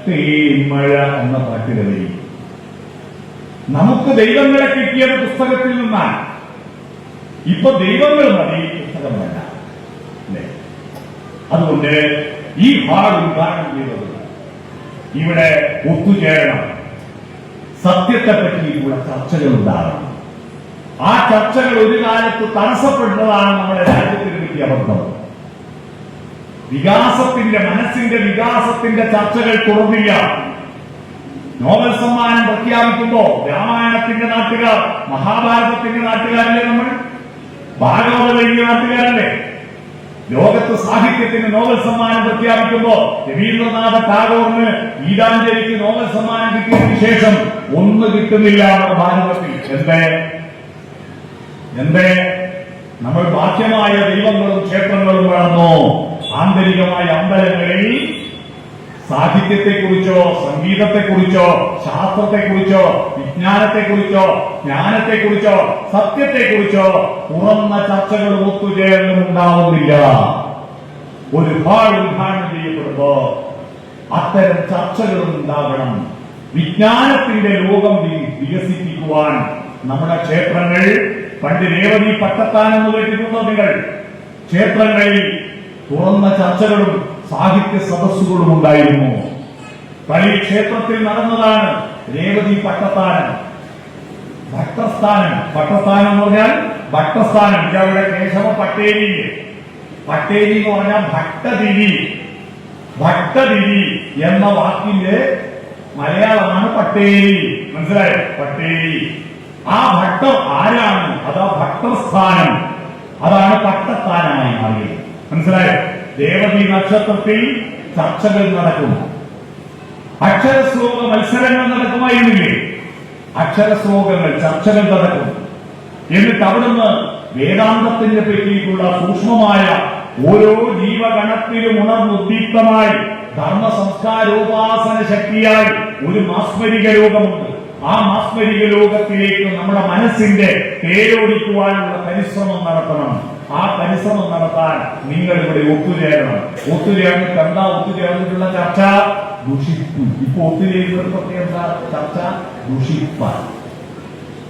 തേന്മഴ എന്ന പാട്ടിലെ വരി. നമുക്ക് ദൈവങ്ങളെ കിട്ടിയത് പുസ്തകത്തിൽ നിന്നാണ്. ഇപ്പൊ ദൈവങ്ങൾ മതി, പുസ്തകം വേണ്ട. അല്ലേ? അതുകൊണ്ട് ഈ ഹാൾ ഉദ്ഘാടനം ചെയ്തത് ഇവിടെ ഒത്തുചേരണം, സത്യത്തെ പറ്റിയിട്ടുള്ള ചർച്ചകൾ ഉണ്ടാകണം. ആ ചർച്ചകൾ ഒരു കാലത്ത് തടസ്സപ്പെട്ടതാണ് നമ്മുടെ രാജ്യത്തിന് കിട്ടിയ അബദ്ധം. വികാസത്തിന്റെ മനസ്സിന്റെ വികാസത്തിന്റെ ചർച്ചകൾ തുറന്നില്ല. നോബൽ സമ്മാനം പ്രഖ്യാപിക്കുമ്പോ രാമായണത്തിന്റെ നാട്ടുകാർ, മഹാഭാരതത്തിന്റെ നാട്ടുകാരല്ലേ നമ്മൾ? ഭാഗവതത്തിന്റെ നാട്ടുകാരല്ലേ? ലോകത്ത് സാഹിത്യത്തിന് നോബൽ സമ്മാനം പ്രഖ്യാപിക്കുമ്പോ രവീന്ദ്രനാഥ ടാഗോറിന് ഗീതാഞ്ജലിക്ക് നോബൽ സമ്മാനം കിട്ടിയതിനു ശേഷം ഒന്ന് കിട്ടുന്നില്ല നമ്മുടെ ഭാരതത്തിൽ. എന്തേ? നമ്മൾ ബാഹ്യമായ ദൈവങ്ങളും ക്ഷേത്രങ്ങളും വളർന്നോ? ആന്തരികമായ അമ്പലങ്ങളിൽ സാഹിത്യത്തെക്കുറിച്ചോ സംഗീതത്തെക്കുറിച്ചോ ശാസ്ത്രത്തെക്കുറിച്ചോ വിജ്ഞാനത്തെക്കുറിച്ചോ ജ്ഞാനത്തെക്കുറിച്ചോ സത്യത്തെക്കുറിച്ചോ തുറന്ന ചർച്ചകളും ഒത്തുചേരലും ഉണ്ടാവുന്നില്ല. ഒരു ഹാൾ ഉദ്ഘാടനം ചെയ്യപ്പെടുമ്പോ അത്തരം ചർച്ചകളും ഉണ്ടാകണം. വിജ്ഞാനത്തിന്റെ ലോകം വികസിപ്പിക്കുവാൻ നമ്മുടെ ക്ഷേത്രങ്ങൾ, പണ്ട് രേവതി പട്ടത്താനെന്ന് കേട്ടിട്ടുണ്ടോ നിങ്ങൾ? ക്ഷേത്രങ്ങളിൽ തുറന്ന ചർച്ചകളും സാഹിത്യ സദസ്സുകളും ഉണ്ടായിരുന്നു. കളി ക്ഷേത്രത്തിൽ നടന്നതാണ് രേവതി പട്ടത്താനം. ഭട്ടസ്ഥാനം എന്ന് പറഞ്ഞാൽ ഭട്ടസ്ഥാനം. ഇതവിടെ കേശവ പട്ടേരി എന്ന് പറഞ്ഞാൽ ഭട്ടതിരി എന്ന വാക്കിന്റെ മലയാളമാണ് പട്ടേരി. മനസ്സിലായോ? പട്ടേരി. ആ ഭട്ടർ ആരാണ്? അതാ ഭട്ടസ്ഥാനം. അതാണ് പട്ടസ്ഥാനമായി മാറിയത്. മനസ്സിലായോ? ദേവതി നക്ഷത്രത്തിൽ ചർച്ചകൾ നടക്കും. അക്ഷരശ്ലോക മത്സരങ്ങൾ നടക്കുമായിരുന്നില്ലേ? അക്ഷരശ്ലോകങ്ങൾ ചർച്ചകൾ നടക്കും. എന്നിട്ട് അവിടുന്ന് വേദാന്തത്തിന്റെ പറ്റിയിട്ടുള്ള സൂക്ഷ്മമായ ഓരോ ജീവഗണത്തിലും ഉണർന്നുദ്ദീപ്തമായി ധർമ്മ സംസ്കാരോപാസന ശക്തിയായി ഒരു മാസ്മരിക ലോകമുണ്ട്. ആ മാസ്മരിക ലോകത്തിലേക്ക് നമ്മുടെ മനസ്സിന്റെ പേരോടിക്കുവാനുള്ള പരിശ്രമം നടത്തണം. ആ പരിശ്രമം നടത്താൻ നിങ്ങൾ ഇവിടെ ഒത്തുചേരണം. ഒത്തുചേർന്നിട്ടുള്ള ചർച്ച ദുഷിപ്പു. ഇപ്പൊ ഒത്തുചേരുന്നൊരു പ്രത്യേക ചർച്ച ദുഷിപ്പാൻ.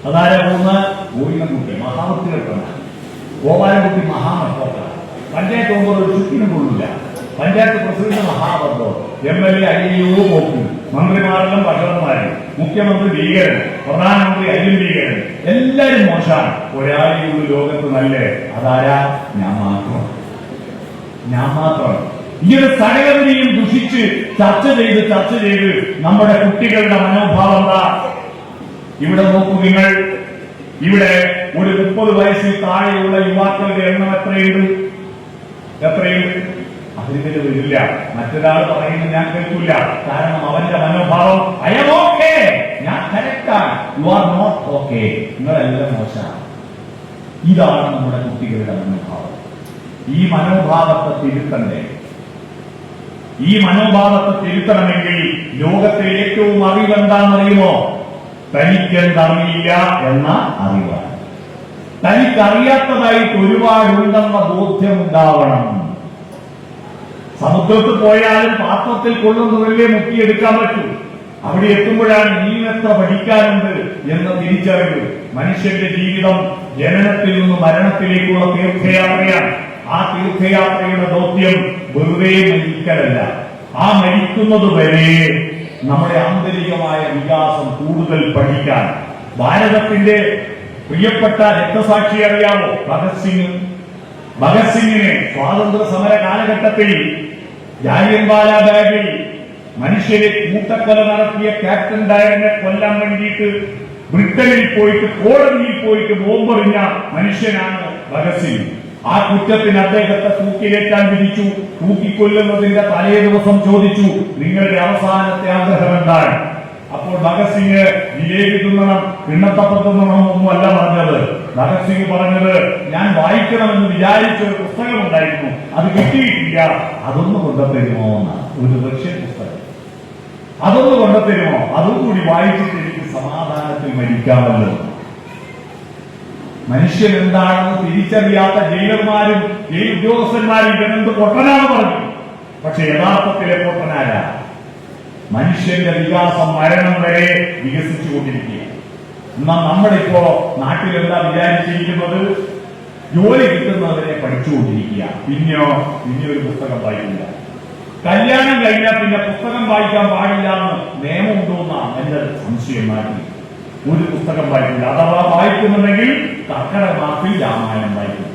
അതാരെ പോകുന്ന ഗോവിന്ദൻകുട്ടി മഹാമത്തിലെത്തണം. ഗോപാലൻകുട്ടി മഹാമത്തോട്ടാണ്. പഞ്ചായത്ത് പോകുമ്പോൾ ഒരു ചുറ്റിനും കൊള്ളില്ല. പഞ്ചായത്ത് പ്രസിഡന്റ് മഹാബദ്ധം, MLA അയ്യോ പോക്കും, മന്ത്രിമാരെല്ലാം ഭഗവന്മാരും, മുഖ്യമന്ത്രി ഭീകരൻ, പ്രധാനമന്ത്രി അയ്യം ഭീകരൻ, എല്ലാരും മോശമാണ്. ഒരാളെയുള്ള ലോകത്ത് നല്ല അതാരാ? ഞാൻ മാത്രം. ഇങ്ങനെ സകലതിനെയും ദുഷിച്ച് ചർച്ച ചെയ്ത് നമ്മുടെ കുട്ടികളുടെ മനോഭാവം എന്താ? ഇവിടെ നോക്കൂ നിങ്ങൾ, ഇവിടെ ഒരു 30 വയസ്സിൽ താഴെയുള്ള യുവാക്കളുടെ എണ്ണം എത്രയുണ്ട്? അതിന് വരില്ല. മറ്റൊരാൾ പറയുന്നത് ഞാൻ കേൾക്കില്ല. കാരണം അവന്റെ മനോഭാവം ഐ ആം ഓക്കെ, ഞാൻ കറക്റ്റാണ്, യു ആർ നോട്ട് ഓക്കെ, നിങ്ങളെല്ലാം മോശമാണ്. ഇതാണ് നമ്മുടെ കുട്ടികളുടെ മനോഭാവം. ഈ മനോഭാവത്തെ തിരുത്തണമെങ്കിൽ ലോകത്തെ ഏറ്റവും അറിവ് എന്താണെന്നറിയുമോ? തനിക്കെന്തറിയില്ല എന്ന അറിവാണ്. തനിക്കറിയാത്തതായിട്ട് ഒരുപാടുണ്ടെന്ന ബോധ്യമുണ്ടാവണം. സമുദ്രത്തിൽ പോയാലും പാത്രത്തിൽ കൊള്ളുന്നതല്ലേ മുക്കിയെടുക്കാൻ പറ്റൂ. അവിടെ എത്തുമ്പോഴാണ് നീനെത്ര പഠിക്കാനുണ്ട് എന്ന തിരിച്ചറിവ്. മനുഷ്യന്റെ ജീവിതം ജനനത്തിൽ നിന്ന് മരണത്തിലേക്കുള്ള തീർത്ഥയാത്രയാണ്. ആ തീർത്ഥയാത്രയുടെ ദൗത്യം വെറുതെ മരിക്കലല്ല. ആ മരിക്കുന്നത് വരെ നമ്മുടെ ആന്തരികമായ വികാസം കൂടുതൽ പഠിക്കാൻ. ഭാരതത്തിന്റെ പ്രിയപ്പെട്ട രക്തസാക്ഷി അറിയാമോ? ഭഗത് സിംഗിനെ സ്വാതന്ത്ര്യ സമര കാലഘട്ടത്തിൽ ജാലിയൻവാല ബാഗിൽ മനുഷ്യരെ കൂട്ടക്കൊല നടത്തിയ ക്യാപ്റ്റൻ ഡയറിനെ കൊല്ലാൻ വേണ്ടിയിട്ട് ബ്രിട്ടനിൽ പോയിട്ട് കോളനിയിൽ പോയിട്ട് ബോംബെറിഞ്ഞ മനുഷ്യനാണ് ഭഗത് സിംഗ്. ആ കുറ്റത്തിന് അദ്ദേഹത്തെ തൂക്കിലേറ്റാൻ വിധിച്ചു. തൂക്കിക്കൊല്ലുന്നതിന്റെ തലേ ദിവസം ചോദിച്ചു, നിങ്ങളുടെ അവസാനത്തെ ആഗ്രഹം എന്താണ്? അപ്പോൾ ഭഗത് സിംഗ് ജിലേബി തിന്നണം, കിണ്ണത്തപ്പം തിന്നണം ഒന്നുമല്ല പറഞ്ഞത്. ഭഗത് സിംഗ് പറഞ്ഞത്, ഞാൻ വായിക്കണമെന്ന് വിചാരിച്ച ഒരു പുസ്തകമുണ്ടായിരുന്നു, അത് കിട്ടിയിട്ടില്ല, അതൊന്ന് കൊണ്ടുത്തരുമോ എന്നാണ്. ഒരു റഷ്യൻ പുസ്തകം. അതൊന്ന് കൊണ്ടുത്തരുമോ? അതും കൂടി വായിച്ചിട്ട് എനിക്ക് സമാധാനത്തിൽ മരിക്കാമല്ലോ. മനുഷ്യൻ എന്താണെന്ന് തിരിച്ചറിയാത്ത ജയിലർമാരും ജയിൽ ഉദ്യോഗസ്ഥന്മാരും ഇവനെന്ത് പൊട്ടനാണ് പറഞ്ഞു. പക്ഷെ യഥാർത്ഥത്തിലെ പൊട്ടനാര മനുഷ്യന്റെ വികാസം മരണം വരെ വികസിച്ചുകൊണ്ടിരിക്കുക. എന്നാൽ നമ്മളിപ്പോ നാട്ടിലെന്താ വിചാരിച്ചിരിക്കുന്നത്? ജോലി കിട്ടുന്നവരെ പഠിച്ചുകൊണ്ടിരിക്കുക. പിന്നെ ഒരു പുസ്തകം വായിക്കില്ല. കല്യാണം കഴിഞ്ഞാൽ പിന്നെ പുസ്തകം വായിക്കാൻ പാടില്ല എന്ന് നിയമമുണ്ടോന്നാണ് എന്റെ സംശയം. നാട്ടിൽ ഒരു പുസ്തകം വായിക്കില്ല. അഥവാ വായിക്കുന്നുണ്ടെങ്കിൽ കർക്കടക മാസത്തിൽ രാമായണം വായിക്കും.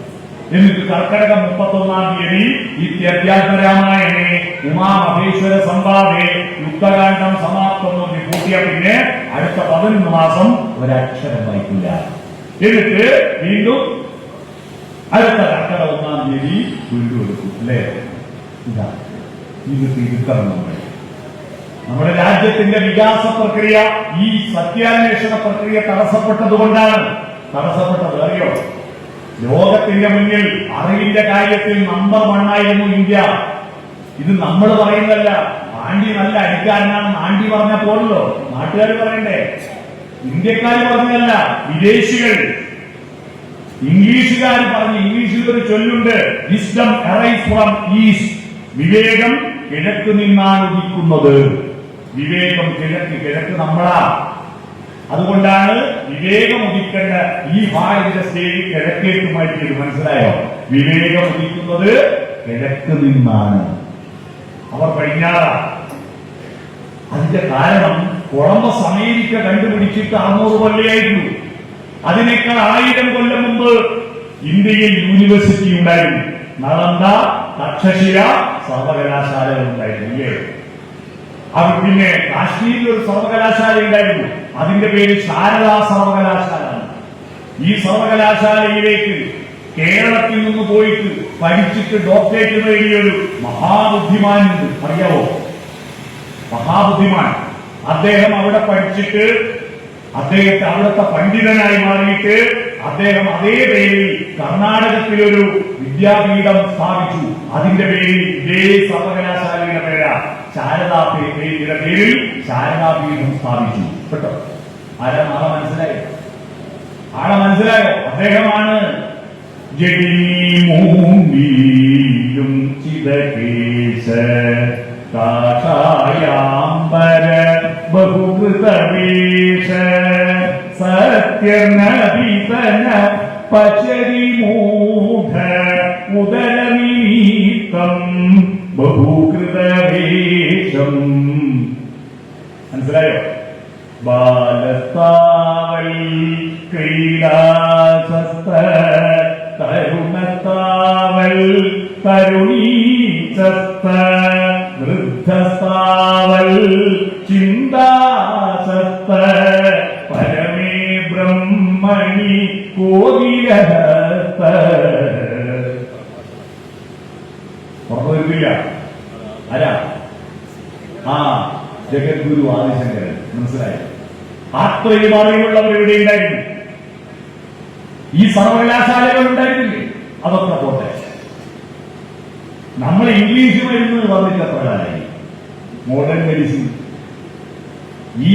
എന്നിട്ട് കർക്കടകം 31-ാം തീയതി ഇത്യധ്യാത്മരാമായണേ ഉമാമഹേശ്വര സംവാദേ യുക്തകാന്ഡം സമാപ്തം എന്ന് കൂട്ടിയ പിന്നെ അടുത്ത 11 മാസം ഒരക്ഷരം വായിക്കില്ല. എന്നിട്ട് വീണ്ടും അടുത്ത കർക്കടക 1-ാം തീയതി വീണ്ടും എടുക്കും. അല്ലേ? ഇതാ ഇത് തിരുത്തണം. നമ്മുടെ രാജ്യത്തിന്റെ വികാസ പ്രക്രിയ, ഈ സത്യാന്വേഷണ പ്രക്രിയ തടസ്സപ്പെട്ടതുകൊണ്ടാണ്. തടസ്സപ്പെട്ടത് അറിയോ? ലോകത്തിന്റെ മുന്നിൽ അറിവിന്റെ കാര്യത്തിൽ നമ്പർ 1 ആയിരുന്നു ഇന്ത്യ. ഇത് നമ്മൾ പറയുന്നതല്ല. ആണ്ടി നല്ല അടിക്കാരനാണെന്ന് ആണ്ടി പറഞ്ഞ പോലല്ലോ നാട്ടുകാർ പറയണ്ടേ? ഇന്ത്യക്കാർ പറഞ്ഞതല്ല, വിദേശികൾ, ഇംഗ്ലീഷുകാർ പറഞ്ഞു. ഇംഗ്ലീഷിൽ ഒരു ചൊല്ലുണ്ട്, വിസ്ഡം അറൈസ് ഫ്രം ഈസ്റ്റ്. വിവേകം കിഴക്ക് നിന്നാണ് ഉദിക്കുന്നത്. വിവേകം കിഴക്ക് നമ്മളാ. അതുകൊണ്ടാണ് വിവേകം ഉദിക്കേണ്ട ഈ ഹാളിന്റെ സ്റ്റേജ് കിഴക്കേക്ക് മാറ്റിയത്. മനസ്സിലായോ? വിവേകം ഉദിക്കുന്നത് കിഴക്ക് നിന്നാണ്. അവർ പടിഞ്ഞാറാ. അതിന്റെ കാരണം കൊളംബസ് അമേരിക്ക കണ്ടുപിടിച്ചിട്ട് 600 കൊല്ലമായിരുന്നു. അതിനേക്കാൾ 1000 കൊല്ലം മുമ്പ് ഇന്ത്യയിൽ യൂണിവേഴ്സിറ്റി ഉണ്ടായിരുന്നു. നളന്ദ, തക്ഷശില സർവകലാശാലകൾ ഉണ്ടായിരുന്നു. ഇല്ലേ? അത് പിന്നെ കാശ്മീരിൽ ഒരു സർവകലാശാല ഉണ്ടായിരുന്നു. അതിന്റെ പേര് ശാരദാ സർവകലാശാല. ഈ സർവകലാശാലയിലേക്ക് കേരളത്തിൽ നിന്ന് പോയിട്ട് പഠിച്ചിട്ട് ഡോക്ടറേറ്റ് നേടിയൊരു മഹാബുദ്ധിമാനുണ്ട്. അറിയാവോ? മഹാബുദ്ധിമാൻ. അദ്ദേഹം അവിടെ പഠിച്ചിട്ട് അദ്ദേഹത്തെ അവിടുത്തെ പണ്ഡിതനായി മാറിയിട്ട് അദ്ദേഹം അതേ പേരിൽ കർണാടകത്തിലൊരു വിദ്യാപീഠം സ്ഥാപിച്ചു. അതിന്റെ പേരിൽ ഇതേ സർവകലാശാലയുടെ പേരാ ശാരദാ പേരിൽ ശാരദാപീഠം സ്ഥാപിച്ചു. കേട്ടോ? ആരാ? ആളെ മനസ്സിലായോ? അദ്ദേഹമാണ് ജഡിമൂണ്ടിയും ചിതകേശ കാഷായാംബര ബഹുകൃതവേഷ സത്യനബിതന പചരിമൂഢ ഉദരമീത്തം ബഹുകൃതവേഷം. മനസ്സിലായോ? ബാലത്താവൽ ക്രീഡാസസ്ത തരുണത്താവൽ തരുണീസസ്ത വൃദ്ധസ്ഥാവൽ ചിന്താസത്ത പരമേ ബ്രഹ്മണി കോകിലഹത്ത. ഉറപ്പുവരുത്തില്ല ആരാ? ആ ജഗദ്ഗുരു ആദിശങ്കരൻ. മനസ്സിലായി? അത്രയും അറിവുള്ളവർ ഇവിടെ ഉണ്ടായിരുന്നു. ഈ സർവകലാശാലകൾ ഉണ്ടായിരുന്നില്ലേ? അതൊക്കെ പോട്ടെ. നമ്മൾ ഇംഗ്ലീഷ് മരുന്ന് വന്നിട്ട് പ്രകാരമായി മോഡേൺ മെഡിസിൻ. ഈ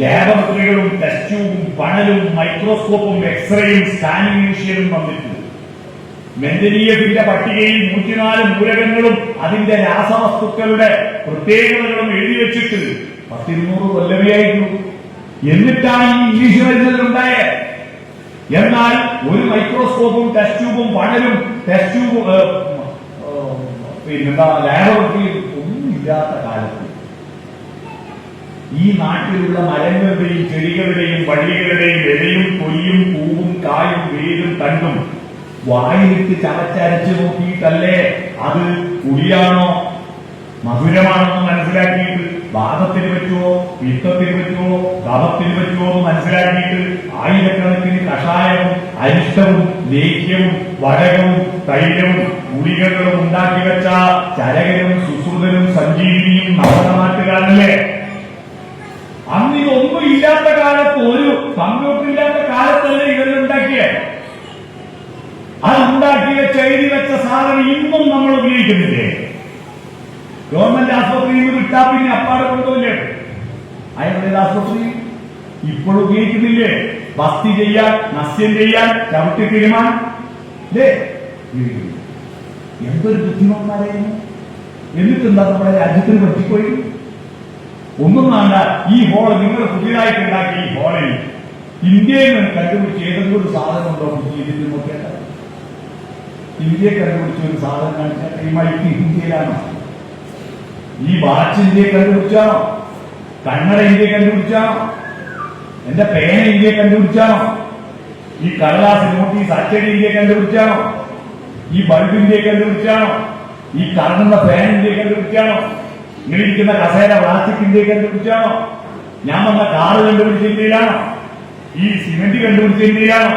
ലാബറട്ടറികളും ടെസ്റ്റ് ട്യൂബും പണലും മൈക്രോസ്കോപ്പും എക്സ്റേയും സ്കാനിംഗ് മെഷീനും വന്നിട്ട് മെന്റലീയത്തിന്റെ പട്ടികയിൽ 104 മൂലകങ്ങളും അതിന്റെ രാസവസ്തുക്കളുടെ പ്രത്യേകതകളും എഴുതി വെച്ചിട്ട് 10-200 കൊല്ലമേ ആയിരുന്നു. എന്നിട്ടാണ് ഈ ഇംഗ്ലീഷ് മരുന്നുകളുണ്ടായത്. എന്നാൽ ഒരു മൈക്രോസ്കോപ്പും ടെസ്റ്റ് ട്യൂബും പണലും ടെസ്റ്റ് ട്യൂബ് പിന്നെന്താ ലാബറട്ടറിയും ഒന്നുമില്ലാത്ത കാലത്ത് ഈ നാട്ടിലുള്ള മരങ്ങളുടെയും ചെടികളുടെയും വള്ളികളുടെയും ഇലയും തൊലിയും പൂവും കായും വേരും തണ്ടും വായിലിട്ട് ചവച്ചരച്ച് നോക്കിയിട്ടല്ലേ അത് കുടിയാണോ മധുരമാണെന്ന് മനസ്സിലാക്കിയിട്ട് വാദത്തിന് പറ്റുമോ പിത്തത്തിന് പറ്റുമോ കഫത്തിന് പറ്റുമോ എന്ന് മനസ്സിലാക്കിയിട്ട് ആയിരക്കണക്കിന് കഷായവും അരിഷ്ടവും ലേഖ്യവും വടകവും തൈലവും ഗുളികകളും ഉണ്ടാക്കി വെച്ച ചരകനും സുശ്രുതനും സഞ്ജീവിനിയും നമ്മുടെ നാട്ടുകാരല്ലേ? അന്ന് ഇതൊന്നും ഇല്ലാത്ത കാലത്ത്, ഒരു കമ്പ്യൂട്ടർ ഇല്ലാത്ത കാലത്തല്ലേ ഇതെല്ലാം ഉണ്ടാക്കിയത്. അതുണ്ടാക്കി വെച്ച് എഴുതി വെച്ച സാധനം ഇന്നും നമ്മൾ ഉപയോഗിക്കുന്നില്ലേ? ഗവൺമെന്റ് ആശുപത്രിയിൽ നിന്ന് വിട്ടാ പിന്നെ അപ്പാടെ കൊണ്ടുപോയില്ലേ? ആയുർവേദ ആശുപത്രി ഇപ്പോഴും ഉപയോഗിക്കുന്നില്ലേ? ബസ്തി ചെയ്യാൻ, നസ്യം ചെയ്യാൻ, ചവിട്ടി തിരുമാൻ അല്ലേ? എന്തൊരു ബുദ്ധിമാന്മാരായിരുന്നു. എന്നിട്ടെന്താ നമ്മുടെ രാജ്യത്തിന് പറ്റിപ്പോയി? ഒന്നും വേണ്ട. ഈ ഹോള് നിങ്ങൾ പുതിയതായിട്ട് ഉണ്ടാക്കി ഈ ഹോളിൽ ഇന്ത്യയിൽ നിന്ന് കണ്ടുപിടിച്ച് ഏതെങ്കിലും ഒരു സാധനം ഉണ്ടോ? ജീവിതത്തിൽ നോക്കേണ്ട. ഇന്ത്യയെ കണ്ടുപിടിച്ച ഒരു സാധനം കാണിച്ചാൽ ഈ മൈക്ക് ഇന്ത്യയിലാണോ? ഈ വാച്ച് ഇന്ത്യയെ കണ്ടുപിടിച്ചാണോ? കണ്ണട ഇന്ത്യയെ കണ്ടുപിടിച്ചാണോ? എന്റെ പേന ഇന്ത്യയെ കണ്ടുപിടിച്ചാണോ? ഈ കടലാസ് നോട്ടീസ് അച്ചടി ഇന്ത്യയെ കണ്ടുപിടിച്ചാണോ? ഈ ബൾബ് ഇന്ത്യയെ കണ്ടുപിടിച്ചാണോ? ഈ കറങ്ങുന്ന ഫാൻ ഇന്ത്യയെ കണ്ടുപിടിച്ചാണോ? ഇരിക്കുന്ന കസേര പ്ലാസ്റ്റിക് ഇന്ത്യയെ കണ്ടുപിടിച്ചാണോ? ഞാൻ വന്ന കാറ് കണ്ടുപിടിച്ച ഇന്ത്യയിലാണോ? ഈ സിമെന്റ് കണ്ടുപിടിച്ച ഇന്ത്യയിലാണോ?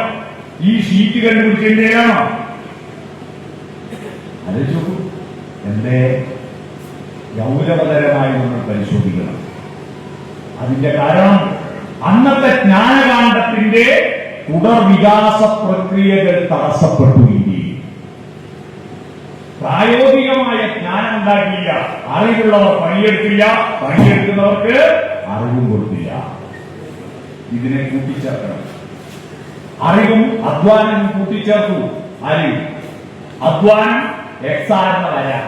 ഈ ഷീറ്റ് കണ്ടുപിടിച്ച ഇന്ത്യയിലാണോ? ആലോചിച്ചു നോക്കൂ. എന്റെ ഗൗരവതരമായി നമ്മൾ പരിശോധിക്കണം. അതിന്റെ കാരണം അന്നത്തെ ജ്ഞാനകാണ്ഡത്തിന്റെ തുടർ വികാസ പ്രക്രിയകൾ തടസ്സപ്പെട്ടു. ഇന്ത്യയിൽ പ്രായോഗികമായ ജ്ഞാനം ഉണ്ടാക്കിയില്ല. അറിവുള്ളവർ പണിയെടുത്തില്ല, പണിയെടുക്കുന്നവർക്ക് അറിവും കൊടുത്തില്ല. ഇതിനെ കൂട്ടിച്ചേർക്കണം. അറിവും അധ്വാനവും കൂട്ടിച്ചേർത്തു. ആര്? അധ്വാനം എക്സാറിന് വരാം.